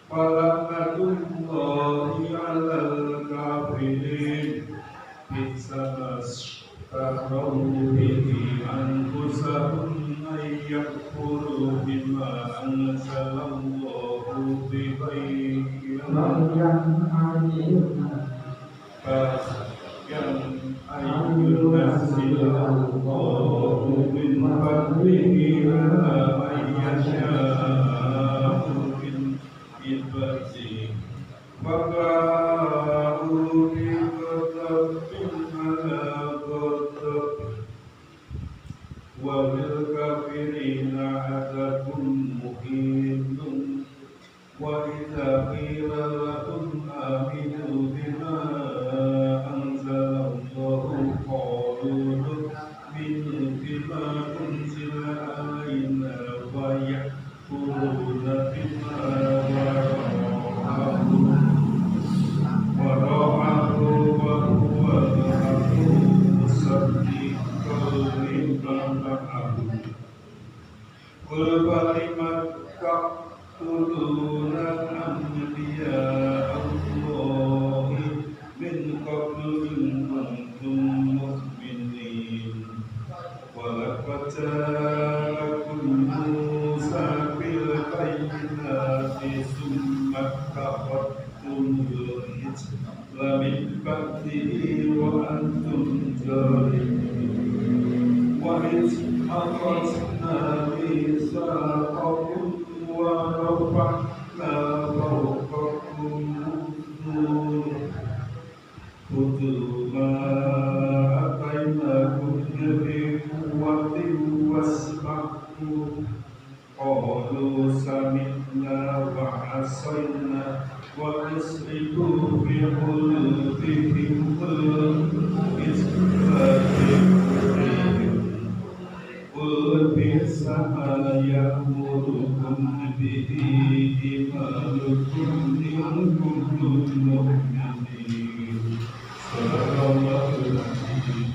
Falakatullahi alal kafirin Bitsamas Tahrawu bihi anfusahum ayyakfuru bima anzalallahu bighayri yang ayyunazzilallahu min fadlihi ala man yasha'u min ibadihi Faka'u bi ghadabin ala ghadab wa bil kafirina adzabun muhin wa idza qila lahum aminu bima anzalallahu qalu nu'minu bima unzila alaina wa yakfuruna bima wara'ahu wa huwa al-haqqu musaddiqan lima ma'ahu qul falima taqtuluna anbiya'a Allahi min qablu in kuntum mu'minin wa laqad ja'akum Musa bil bayyinati summa kafartumul ijla min ba'dihi wa antum zalimun wa iz akhadna mitsaqakum wa rafa'na fawqakum al-tur khudhu ma atainakum bi quwwatin wasma'u qalu sami'na wa 'asayna wa asrifu fi qulubihim qul bi'sa ma ya'murukum bihi imanukum in kuntum mu'minin Sadaqallahul azim.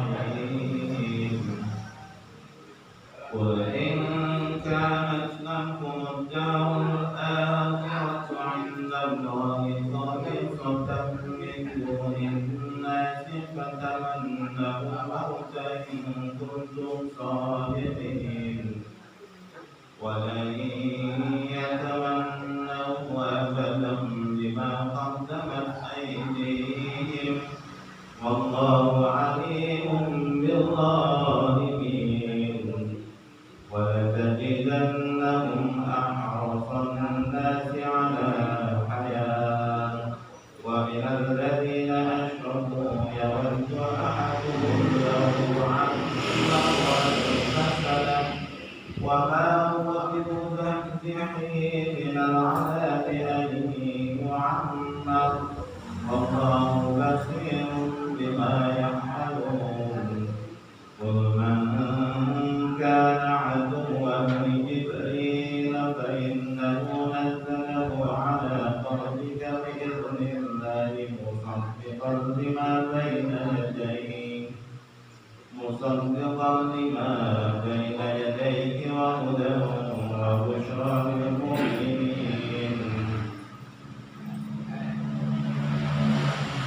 Bismillahirrahmanirrahim. Qul in kanat lakum ad-darul akhiratu 'inda Allahi khalisatan min dunin nasi fatamannaw al-mauta in kuntum sadiqin wa lan yatamannaw abadan bima qaddamat aydihim wallahu 'alimun bil-zalimin wa latajidannahu أحرص الناس على حياة ومن الذين أشركوا يود أحدهم لو عمر مثلا وما هو بمزحزحه من العذاب أن يعمر والله بصير بما يعملون قل من كان عدوا لجبريل فإنه نزله على قلبك بإذن الله مصدقا لما بين يديه وهدى وبشرى للمؤمنين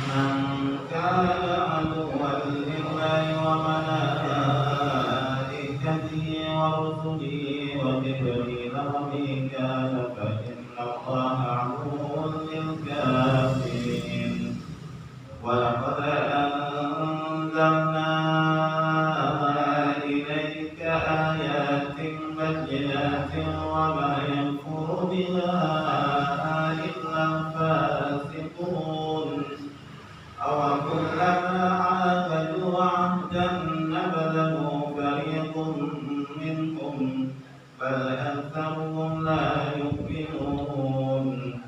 من كان عدوا لله وملائكته ورسله وجبريل وميكال فإن الله عدو للكافرين ولقد أنزلنا إليك آيات بينات وما يكفر بها إلا الفاسقون أوكلما عاهدوا عهدا نبذه فريق منهم بل أكثرهم لا يؤمنون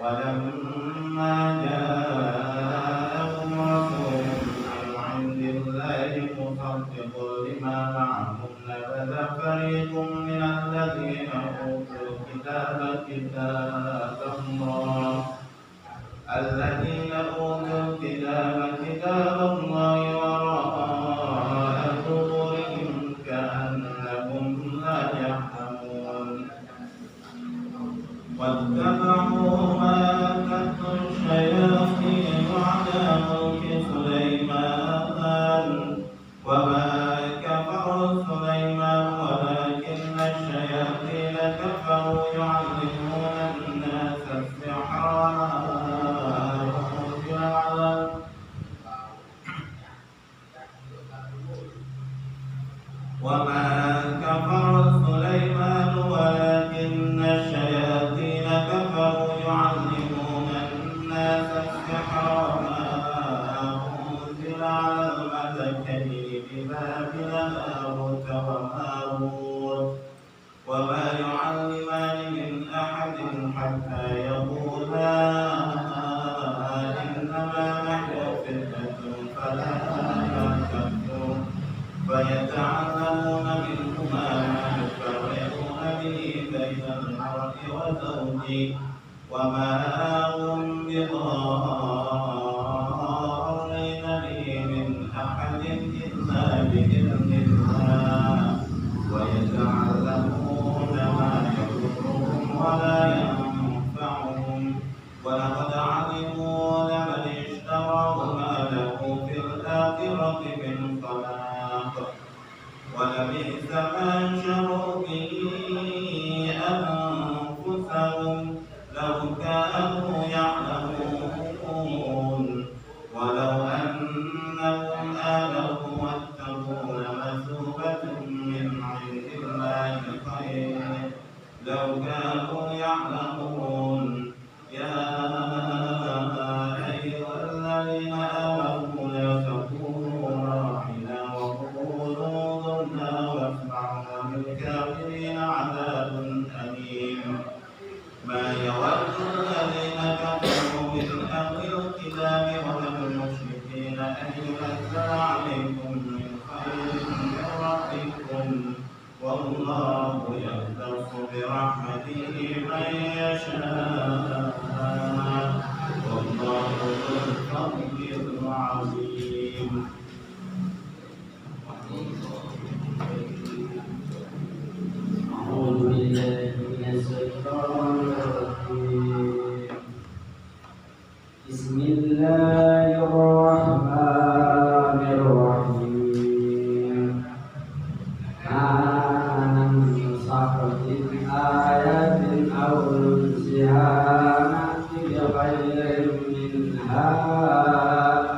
ولما جاءهم رسول من عند الله مصدق لما معهم نبذ فريق من الذين أوتوا الكتاب كتاب الله الذين أوتوا الكتاب كتاب الله وراء ظهورهم كأنهم لا يعلمون واتبعوا ما تتلو الشياطين على ملك سليمان وما كفر سليمان ولكن الشياطين كفروا يعلمون الناس السحر وما كفر سليمان ولكن الشياطين كفروا يعلمون الناس السحر وما أنزل على الملكين ببابل هاروت وماروت وما يعلمان من أحد حتى يقولا إنما نحن فتنة فلا تكفر فيتعلمون منهما ما يفرقون به بين المرء وزوجه وما هم بضارين به من أحد إلا بإذن الله ويتعلمون ما يضرهم ولا ينفعهم ولقد علموا لمن اشتراه ما له في الآخرة من خلاق ولبئس ما شروا به أنفسهم لو كانوا يعلمون ولو أنهم آمنوا واتقوا لمثوبة من عند الله خير لو كانوا يعلمون يا أيها الذين آمنوا لا تقولوا راعنا وقولوا انظرنا واسمعوا للكافرين عذاب أليم ما يود الذين كفروا من أهل الكتاب ولا المشركين أن ينزل عليكم من خير من ربكم والله يختص برحمته من يشاء والله ذو الفضل العظيم أعوذ بالله من الشيطان الرجيم بسم الله الرحمن الرحيم ما ننسخ من آية أو ننسها نأتي بخير منها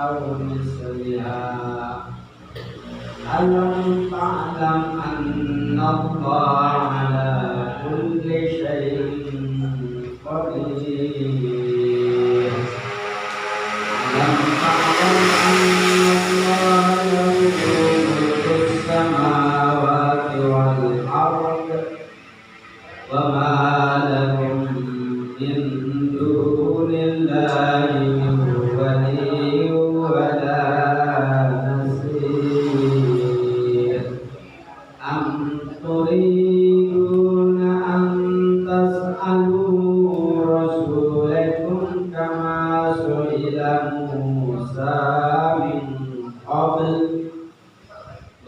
أو مثلها ألم تعلم أن الله على كل شيء قدير ألم تعلم أن الله له ملك السماوات والأرض وما لهم من دون الله من ولي ولا نصير أم تريدون أن تسألوا رسولكم كما سئل موسى من قبل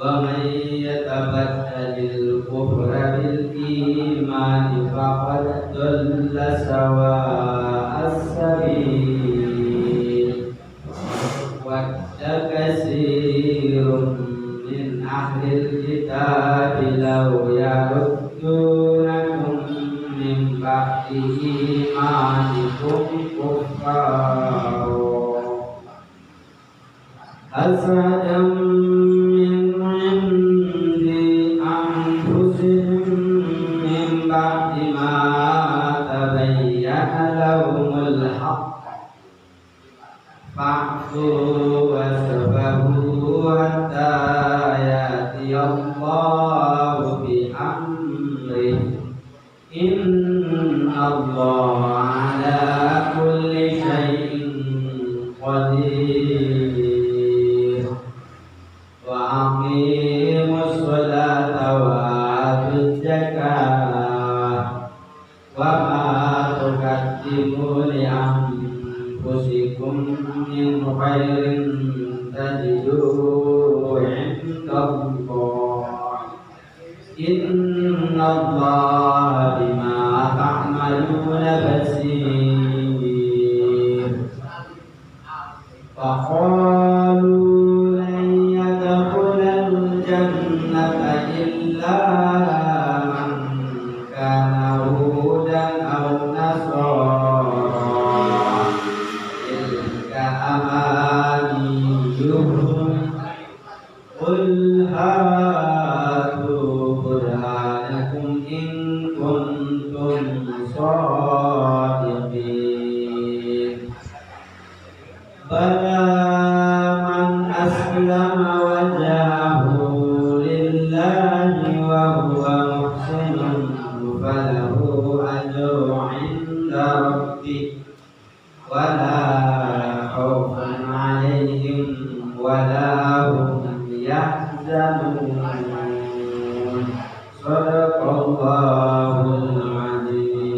ومن يتبدل الكفر بالإيمان فقد ضل سواء السبيل ود كثير من أهل الكتاب لو يردونكم من بعد إيمانكم كفارا حسدا من عند أنفسهم من بعد ما تبين لهم الحق فاعفوا واصفحوا حتى يأتي الله بأمره إن الله على كل شيء قدير وأقيموا الصلاة وآتوا الزكاة وما تقدموا لأنفسكم أنفسكم من خير تجدوه عند الله إن الله بما تعملون بصير. فقالوا لن يدخل الجنة إلا من كان هودا أو نصارى تلك أمانيهم قل هاتوا برهانكم إن كنتم صادقين. بلى من أسلم وجهه لله وهو محسن فله أجر عند ربه ولا خوف عليهم ولا هم يحزنون. صدق الله العظيم.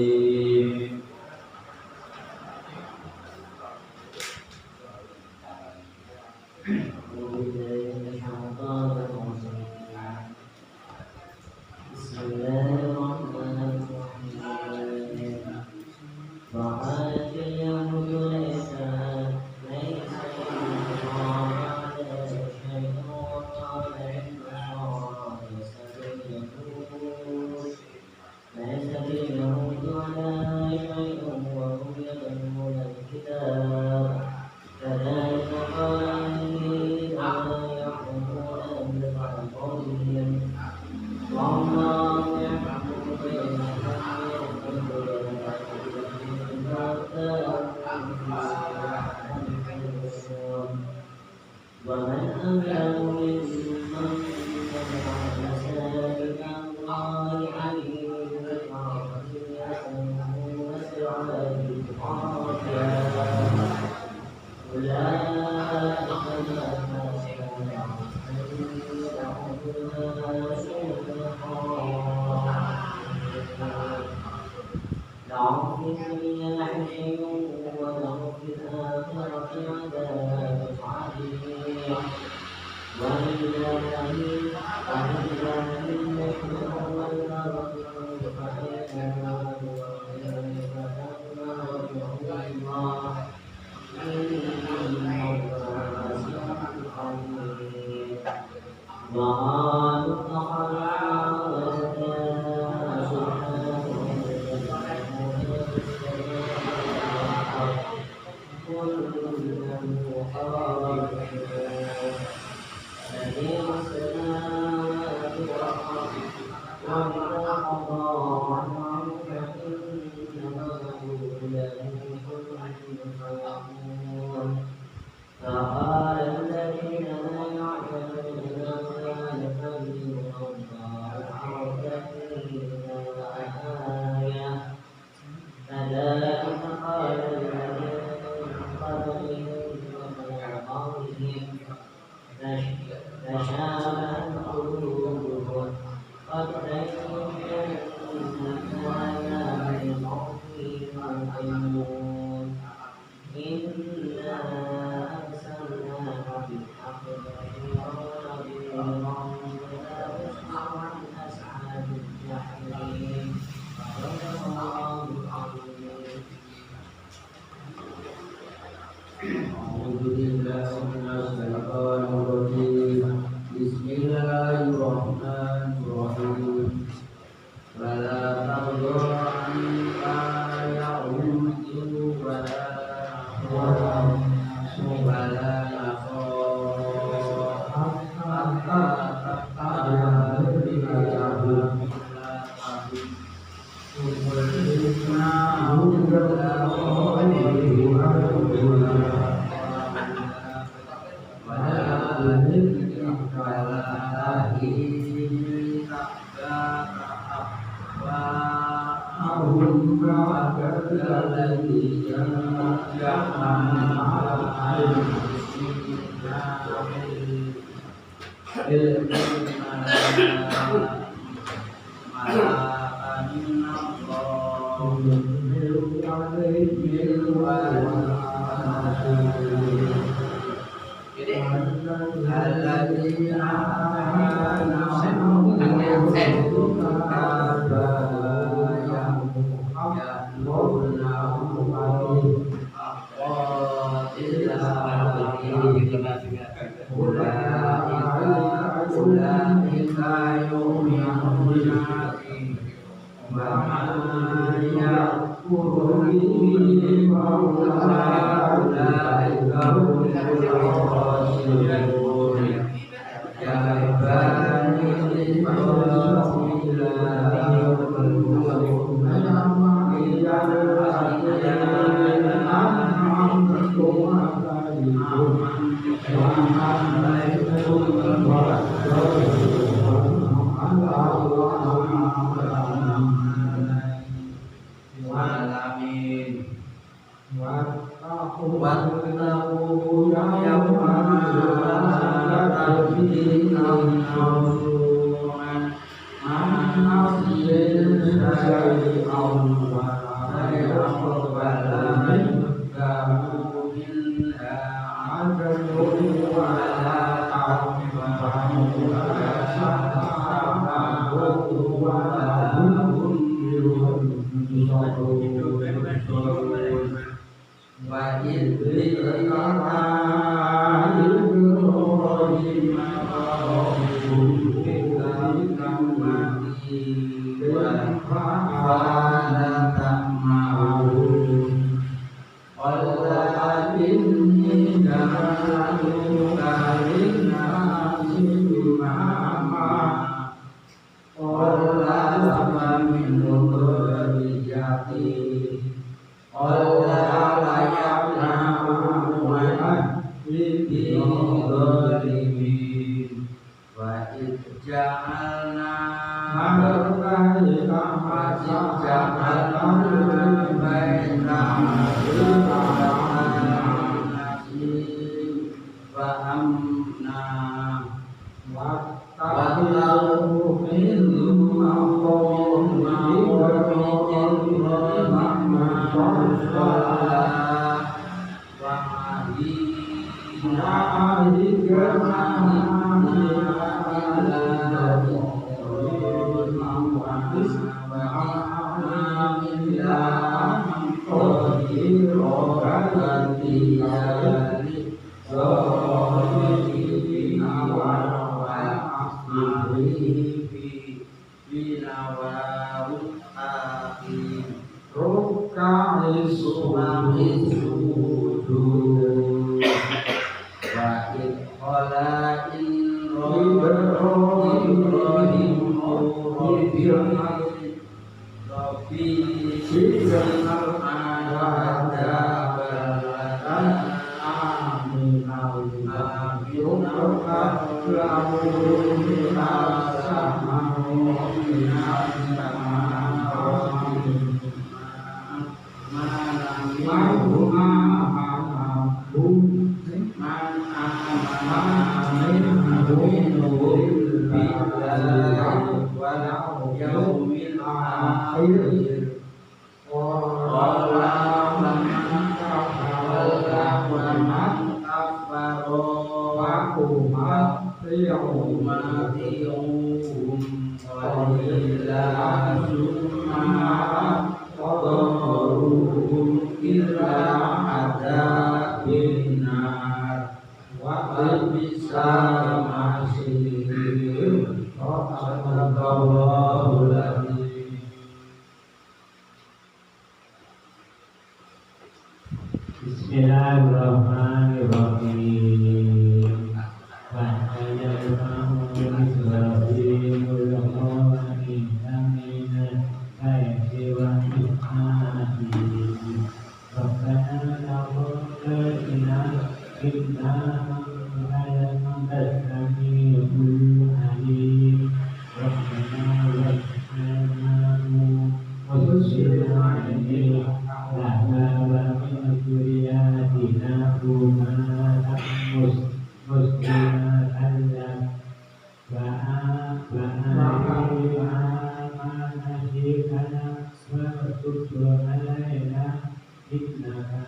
Innaka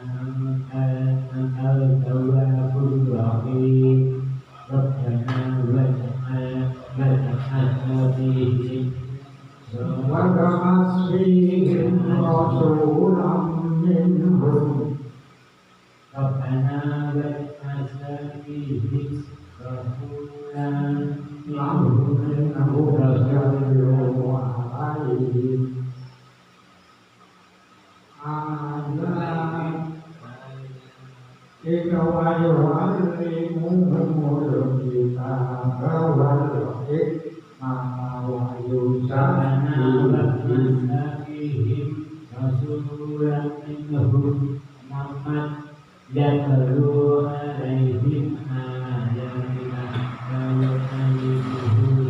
antal tawwabur rahim. فيهم رسولا منهم ربنا وابعث فيهم رسولا منهم يتلو عليهم آياتك ويعلمهم الكتاب والحكمة ويزكيهم فيهم رسولا منهم محمد يتلو عليهم آياتنا ويعلمهم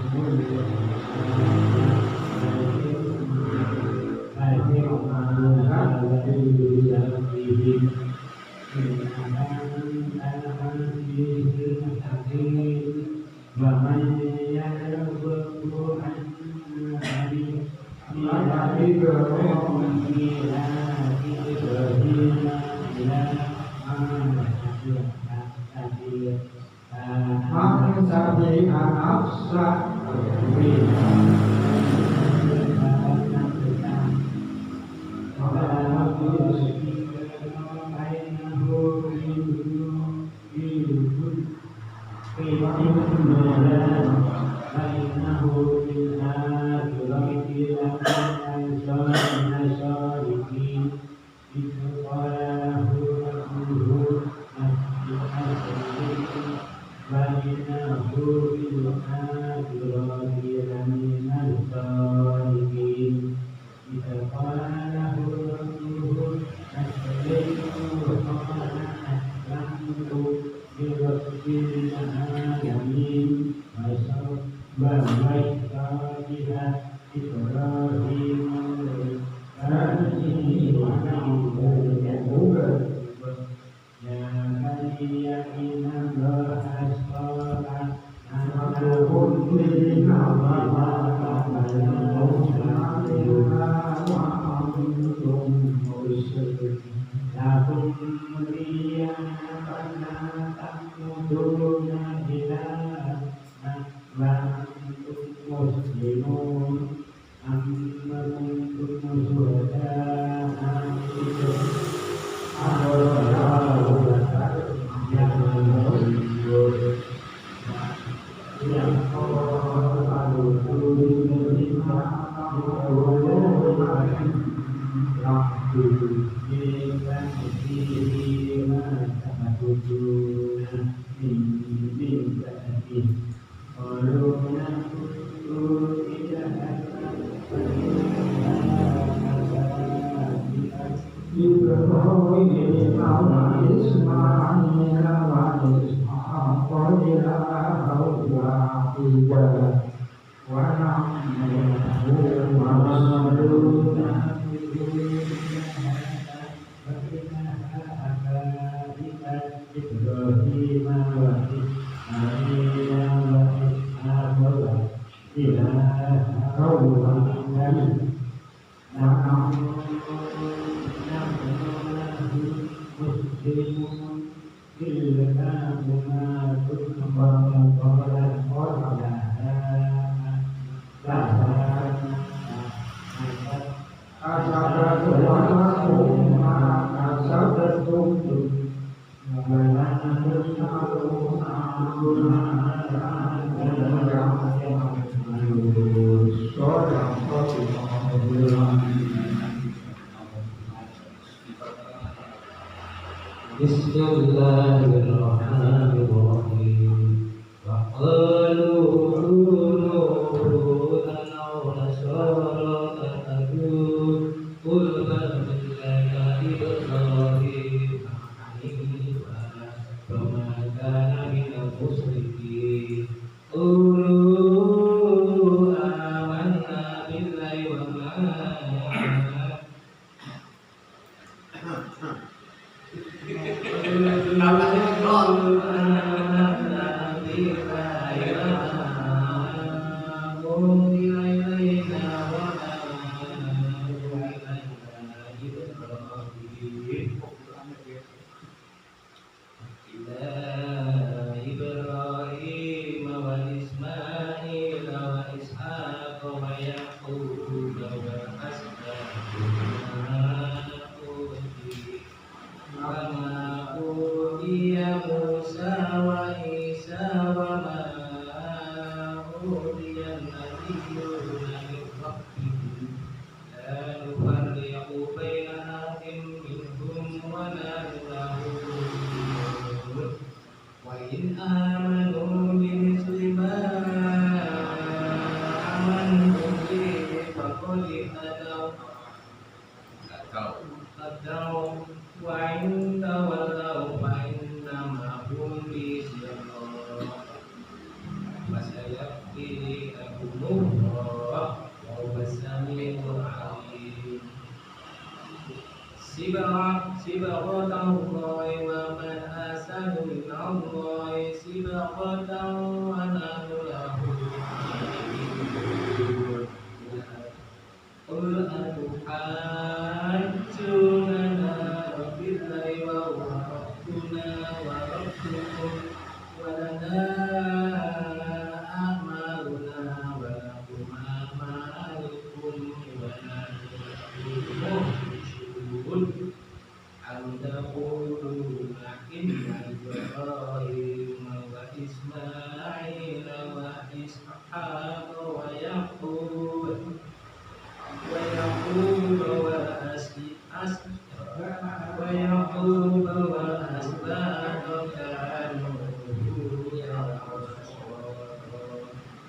Bismillahirrahmanirrahim. Wa qalu qulubuna nasara tatabun qul bal millata Ibrahim hanifa wa ma kana minal musyrikin. Qulu amanna billahi wa ma Ibrahim wa Ismail wa Ishaq wa Yaqub wa in amanu bimithli ma amantum bihi faqad ihtadaw wa in tawallaw fa innama hum fi shiqaq wa sayakfihimullah wa huwas samiul alim. Sibghatallahi wa man ahsanu minallahi sibghatan wa nahnu lahu mu'minun. Qul atuhajjunana billahi wa huwa rabbuna wa rabbukum wa lana a'maluna wa lakum a'malukum wa nahnu lahu mukhlisun. Am taquluna inna Ibrahima wa Ismaila wa Ishaqa wa Yaqub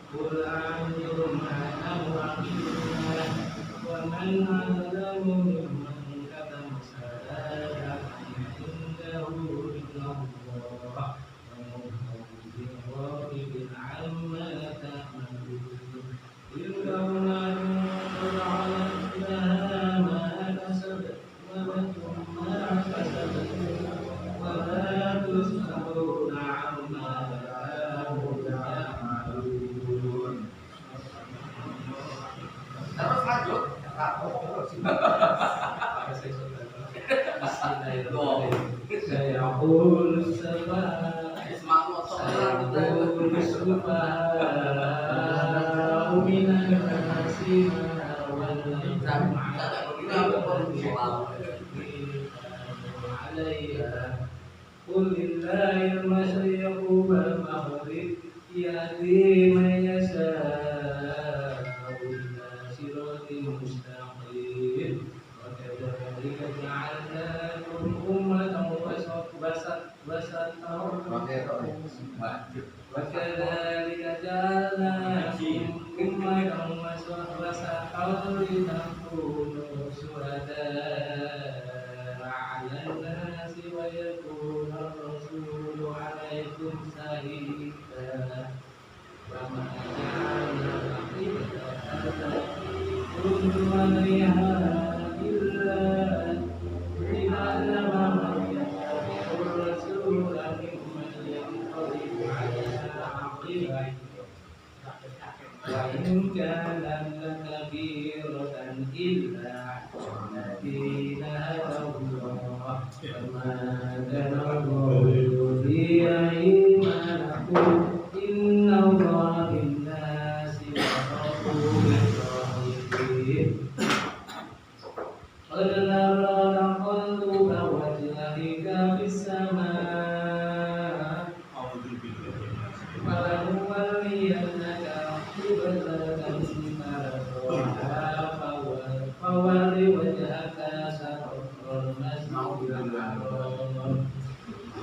Qul antum a'lamu billah wa man a'lamu mimman katama shahadatan indahu minallah wa Allahu bighafilin 'amma ta'malun. Illahumma qad 'alamna ma kasabat wa lakum ma kasabat wa la tus'aluna 'amma kanu ya'malun. Terus lanjut. Sayaqulu as-sufaha'u minan nasi ma wallahum 'alayha qul lillahil masyriqu wal maghrib yahdi man yasha'u ila siratin mustaqim. Wa kadzalika ja'alnakum ummatan wasatan وكذلك جعلناكم أمة وسطا لتكونوا شهداء على الناس ويكون الرسول عليكم شهيدا وما جعلنا العدة عليها إلا لنعلم من يتبع الرسول ممن ينقلب على عقبيه وإن كانت لكبيرة إلا على الذين هدى الله وما كان الله ليضيع إيمانكم إن الله بالناس لرؤوف رحيم. قد نرى تقلب وجهك في السماء فلنولينك قبلة ترضاها فول وجهك شطر المسجد الحرام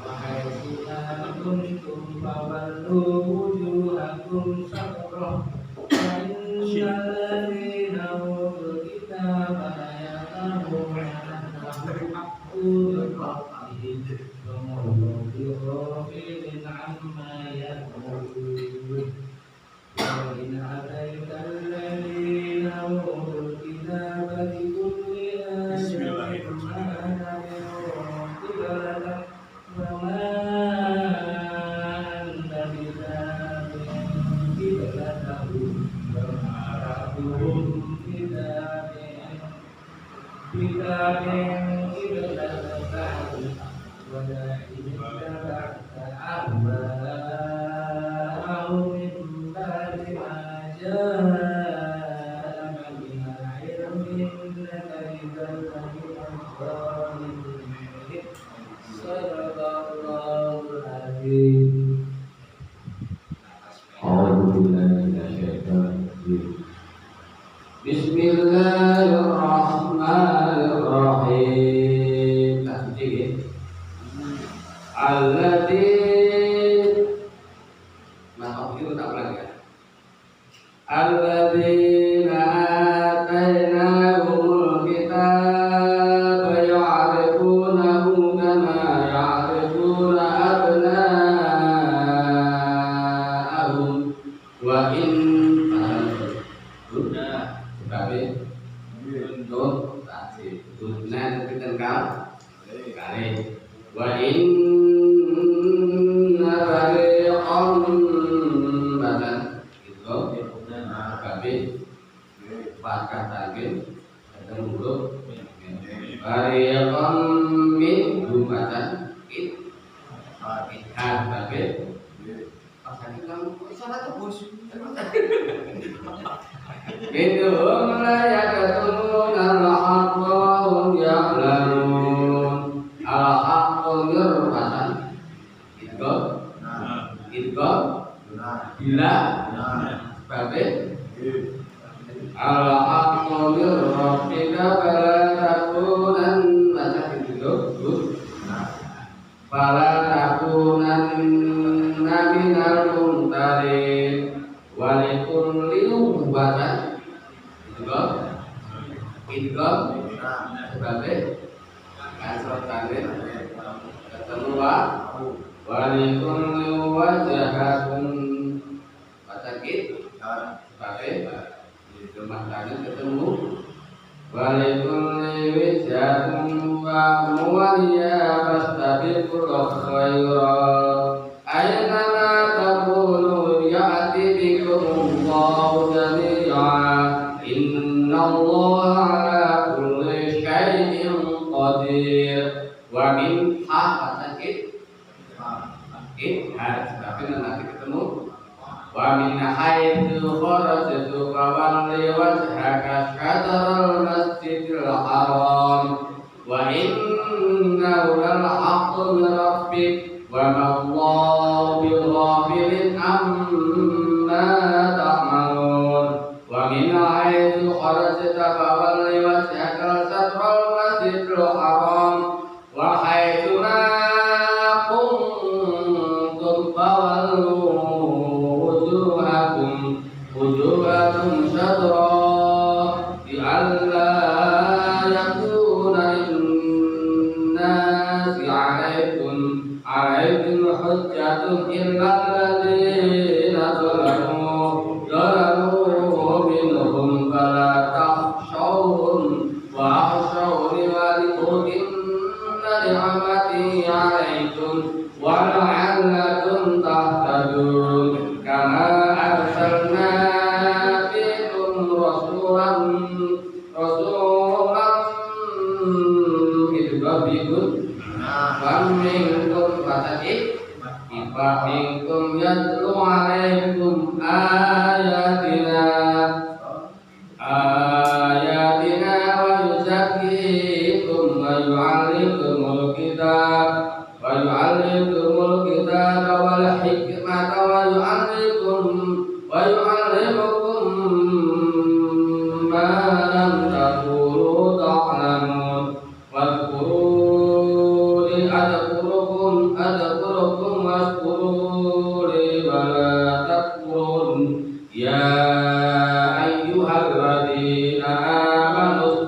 وحيث ما كنتم فولوا وجوهكم شطره وإن الذين أوتوا الكتاب ليعلمون أنه بغافل عما يعملون. وإن أتيت الذين أوتوا الكتاب بكل آية ما تبعوا قبلتك وما أنت بتابع قبلتهم وما رأوهم بتابع قبلتك ولكن اتبعت أهواءهم من بعد ما جاءك من العلم إنك إذا لمن الظالمين. صدق الله العظيم. أعوذ بالله من الشيطان الرجيم. بسم الله الرحمن الرحيم. الذي alladzina atainahumul kitaba ya'rifunahu kama ya'rifuna abna'ahum wa in sudah sebagai untuk tasih sunnah kita kali wa inna fariqan badan itu sebagai pakar tagih dan huruf fariqan min badan it sebagai pasal kamu salah terus Innahum la yaktumuna al-haqqa wa hum ya'lamun. Al-haqqu mirfatan. Idgham. Bila. Sebagai. Al-haqqu mirrabbika fala takunanna fala takunanna minal mumtarin. Walikulli ummatan idgham sebagai kasrah tanwin ketemu walikulli wajhatun fatakid sebagai idgham tanwin ketemu walikulli wajhatun wa muwaliya fastabiqul khairat aina ma takunu ya'ti bikumullahu jami'a innallaha ala kulli syai'in qadir wa min haqqatik tapi nanti ketemu wa min haitsu kharajtu fawalli wajhaka syatral masjidil haram wa innahu lal haqqu min rabbik wa ma Allahu bighafilin amma ta'malun wa min haitsu kharajta fawalli wajhaka syatral masjidil haram wa haitsu ma kuntum fawallu wujuhakum syatra li'alla yakuna linnasi 'alaikum hujjatun illa alladziina zalamu minhum fala takhshawhum wa akhshawni wa liutimma ni'mati 'alaikum wa la'allakum tahtadun kama arsalna fiikum rasulan min qablikum faminkum fatakid faminkum yatlu 'alaikum ayatina wa yuzakkikum wa yu'allikumul kitab wal hikmata wa yu'allimukum ma lam takunu ta'lamun wadhkuruni adhkurukum washkuruni wa la takfurun ya ayyuhalladzina amanu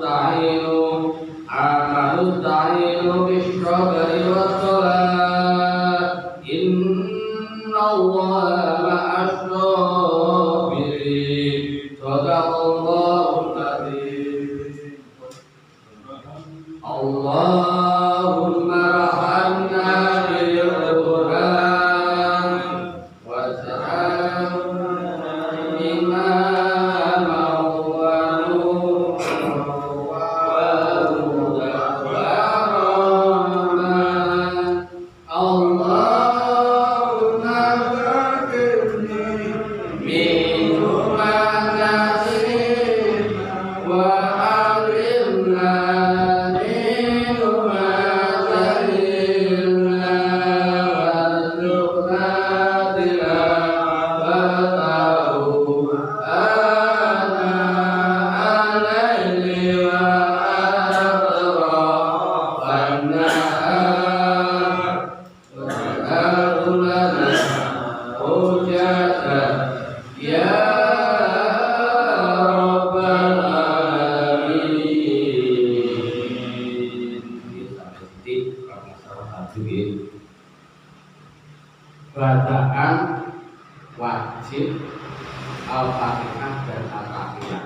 ista'inu bis-sabri was-salah innallaha ma'as-sabirin sadaqallahul adzim Allahumma rahamna bil Qur'an waj'alna imaman wa nuran wa hudan wa rahmatan Allahumma zakirni minhu ma nasina wa alimna bacaan wajib Al-Fatihah dan Al-Tahiyat.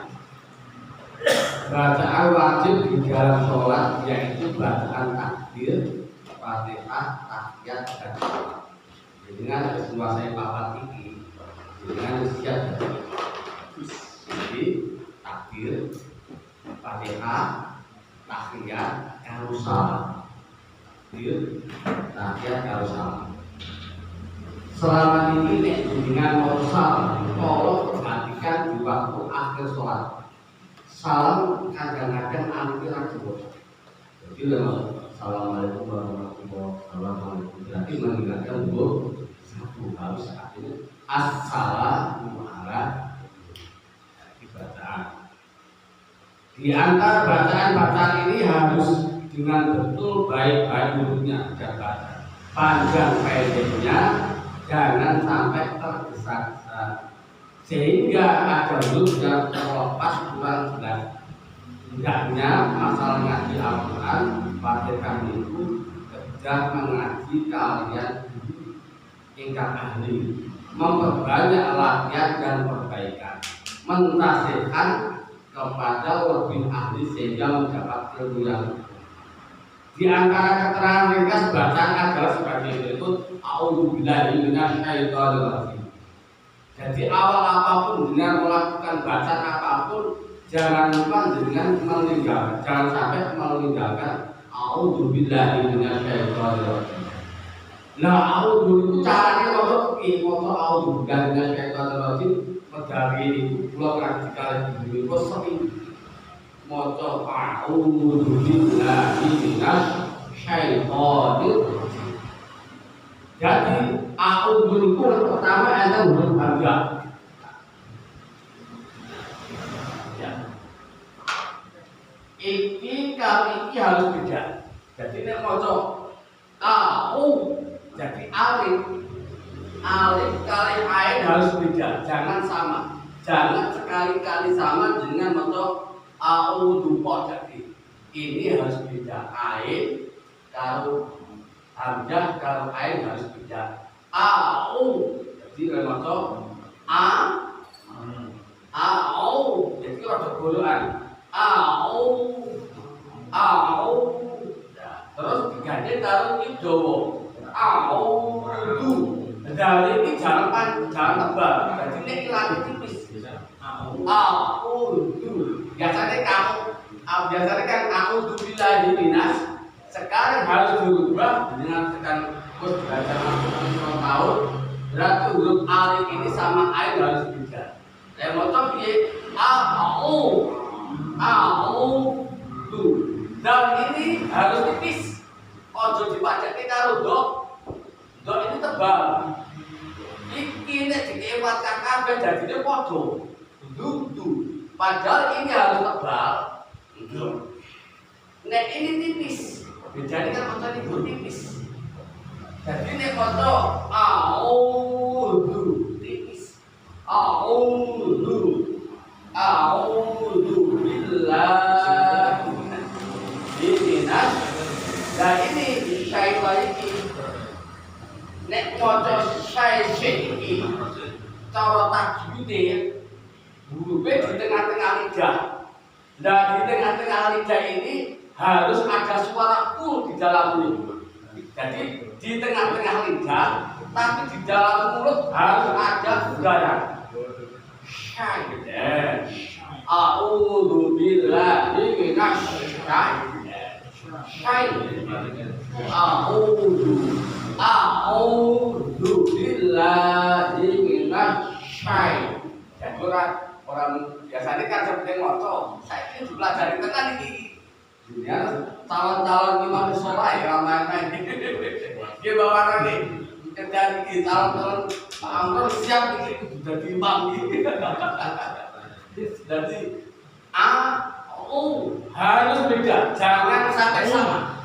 Bacaan wajib di dalam sholat yaitu bacaan takbir, Fatihah, tahiyat dan salam. Dengan menguasai papat ini, dengan siap jadi takbir, Fatihah, tahiyat, karo salam. Takbir, tahiyat, karo salam. Selama ini dengan mau salam, tolong perhatikan di waktu akhir sholat. Salam kadang-kadang anti ragu. Jadi dalam Assalamualaikum warahmatullahi wabarakatuh. Berarti mengingatkan satu harus saat ini assalamu alaikum bacaan. Di antara bacaan-bacaan ini harus dengan betul baik-baik hurufnya dibaca. Panjang pendeknya jangan sampai tergesa-gesa sehingga ada huruf yang terlepas kurang jelas. Hendaknya masalah ngaji Al-Quran pada kami itu kerja mengaji kalian ingkang ahli, memperbanyak latihan dan perbaikan, mentasihkan kepada lebih ahli sehingga mendapat ilmu yang di antara keterangan ringkas bacaan adalah sebagai berikut: A'udzubillahi minasyaitonir rajim. Jadi awal apapun dengan melakukan bacaan apapun jangan lupa dengan meninggalkan, jangan sampai meninggalkan A'udzubillahi minasyaitonir rajim. Nah, a'udzu itu caranya moto piye? Moto a'udzubillahi minasyaitonir rajim megawe niku kula praktikal dhewe kok sering moto a'udzubillahi minasyaitonir rajim. Jadi a'udzu itu pertama enten huruf hamzah. Iki kali ini harus beda. Jadi nek maca au jadi alif kali ain harus beda, jangan sama. Jangan sekali-kali sama dengan maca a'udzu kok jadi. Ini harus beda. Ain karo hamzah karo ain harus beda. Au jadi nek maca au jadi rada golokan. Terus diganti karo Dawa. Dari ini jangan tebal. Jadi ini lagi tipis. Biasanya kan a'udzubillahi minas. Sekarang harus dirubah dengan tekan kurs belajar 10 tahun. Berarti huruf alif ini sama ain harus beda. Saya mau coba dan ini harus tipis. Ojo dipajaki karo dok ini tebal. Iki nek dikewatkan kabeh dadine padha. Padahal ini harus tebal. Nek ini tipis. Bedane kan maca niku tipis. Jadi nek maca tipis. A'udzu billahi minas. Nah ini syaitan ini nek maca syaitan iki cara tajwide huruf di tengah-tengah lidah. Nah di tengah-tengah lidah ini harus ada suara di dalam mulut. Jadi di tengah-tengah lidah tapi di dalam mulut harus ada udara. Syaitan. A'udzu billahi minasy A'udzu billahi minasy. Jadi orang biasanya kan seperti moco. Saya ini belajar tenan iki. Ya, calon-calon imam sholat ya ramai-ramai. Dia bawa lagi. Kerjaan iki calon-calon Pak Amro siap iki jadi imam iki. Jadi harus beda, jangan sampai sama.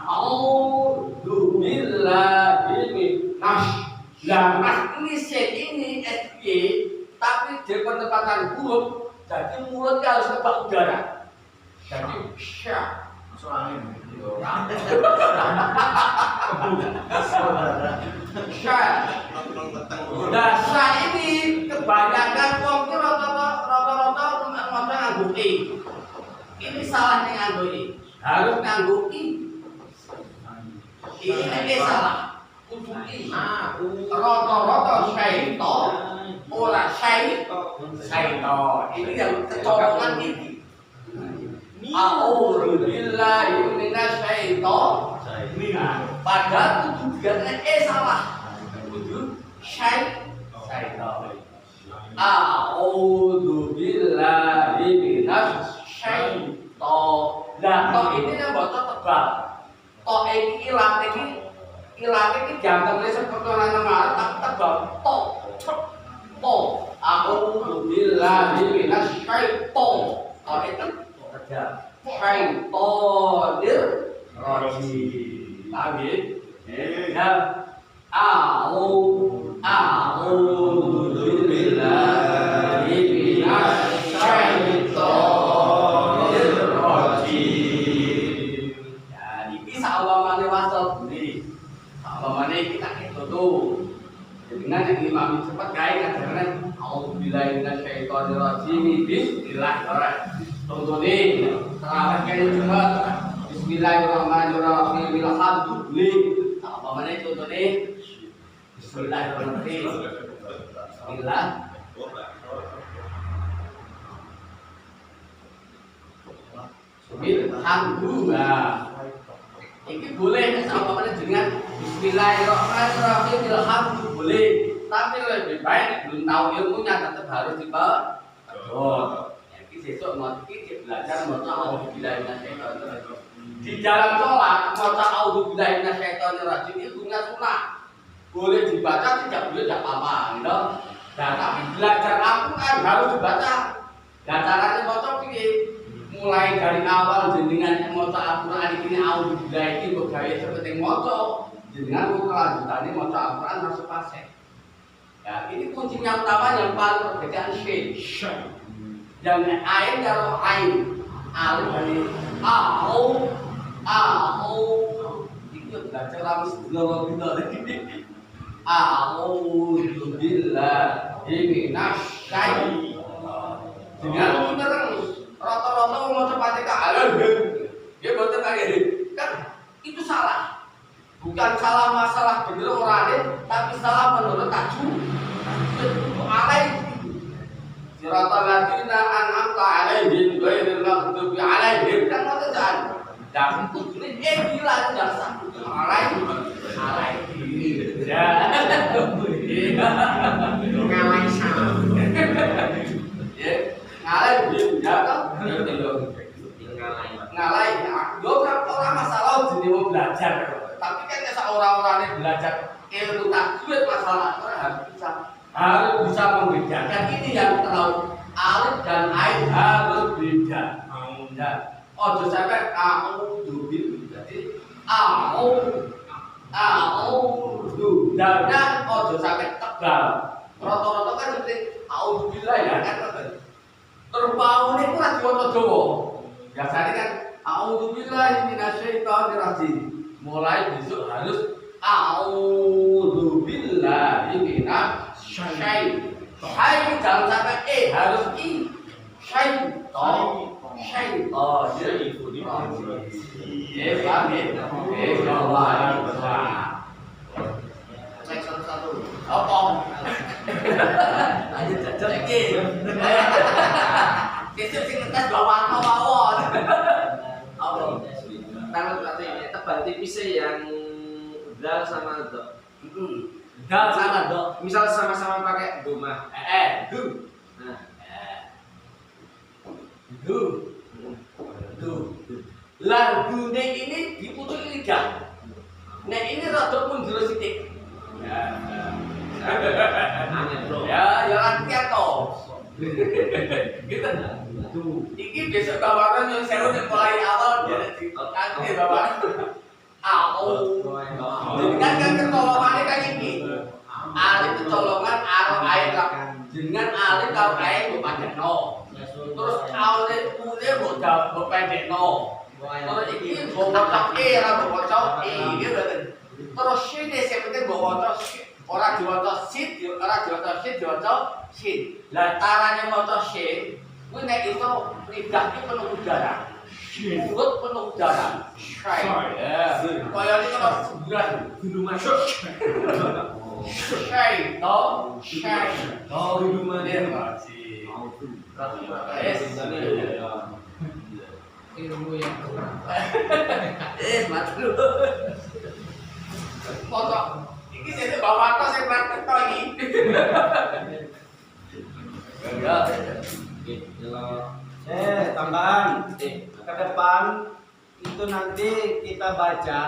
A'udzu billahi minasy. Lah mas ini ini SG, tapi di penempatan huruf, jadi mulutnya harus tebak udara. Jadi sya, masuk angin. salah ning nganggo i. Harus nganggo i. Ini nek salah. Kudu i. Rata-rata syaitan ora syaitan. Ini yang kecolongan ini. A'udzu billahi minasyaiton. Padahal kudu digane salah. Kudu syaitan. A'udzu billahi minasyaiton. Lah tok ini nek mbok tebal. Tok iki ilate iki jantungnya seperti nang ngarep tak tebal tok. A'udzu billahi minasyaiton. Tok itu kerja. Syaitonir rajim. Paham ya? A'udzu billahi minasyaitonir rajim. Ya, iki saumpamane wasal budi. Saumpamane kita tuh. Dengan yang imam cepat gawe kadang a'udzu billahi minasyaitonir rajim. Bismillahirrahmanirrahim. Contohnya, terawih kaya cepat. Bismillahirrahmanirrahim. Alhamdulillah. Apa mana contohnya? Bismillahirrahmanirrahim. Bismillah. Alhamdulillah. Ini boleh apa mana dengan Bismillahirrahmanirrahim. Alhamdulillah boleh. Tapi lebih baik belum tahu ilmunya tetap harus dibaca. Besok mau kita belajar maca auzubillahi minasyaitonir rajim. Di dalam sholat maca auzubillahi minasyaitonir rajim itu sunnah. Boleh dibaca, tidak boleh tidak apa-apa, gitu. Nah, tapi belajar Al-Qur'an harus dibaca. Dan caranya maca piye? Mulai dari awal jenengan maca Al-Qur'an ini auzubillahi iki gawe seperti maca. Jenengan kelanjutannya maca Al-Qur'an harus fasih. Ya, ini kuncinya utama yang paling perbedaan syai'. Yang ain kalau ain alif dari au itu belajar ramis dulu gitu a'udzu billahi minasyaitonir dengan terus rata-rata mau cepatnya ke alam dia betul kayak kan itu salah, bukan salah masalah bener orangnya tapi salah menurut tajwid itu alai siratal ladzina an'amta 'alaihim ghairil maghdubi 'alaihim kan ngoten jan. Dan kudune gila jasa alaihim. Ya. Ngalai sama. Ya, alaihim ya toh. Ngalai. Yo kan ora masalah jenenge wong belajar. Tapi kan nek orang-orangnya belajar ilmu tajwid masalah harus bisa membedakan ini yang terlalu alif dan ain harus beda. Ya. Ojo sampai a'udzu jadi a'udzu dan ojo sampai tebal. Rata-rata kan seperti a'udzu billah ya kan. Terbau ini ora diwaca Jawa. Biasanya kan a'udzu billahi minasyaitonir rajim. Mulai besok harus a'udzu billahi minasyaitonir Syai jangan sampai harus i. Syaiton. Jadi itu di paham ya? Allah. Cek satu-satu. Apa? Ayo jajal iki. Sesuk sing ngetes bawa mawon. Apa? Kalau berarti tebal tipis yang dal sama do. Dal sama do. Misal sama-sama pakai doma. Du. Nah. Du. Lagune ini dipucuk lidah. Nek ini rada mundur sithik. Ya. Ya latihan toh. Gitu. Iki besok bawakan yang seru yang mulai awal dia ditokanke bapak. Jadi kan ketolongannya kan ini. Alif ketolongan aro air lah. Dengan alif karo air mbok padekno. Terus alif kule mbok pendekno. Terus iki mbok waca ra mbok waca gitu. Terus sine sepenting mbok waca ora diwaca sit, ora diwaca sit, diwaca sin. Lah carane maca sin kuwi nek iso lidah iki penuh udara. Mulut penuh darah. Syai. Ya. Kaya ini kalau sebulan dulu masuk. Syai. Toh. Syai. Toh dulu masuk. Ilmu yang kurang. Matu. Foto. Ini saya bawa tas yang praktek toh ini. Tambahan. Ke depan itu nanti kita baca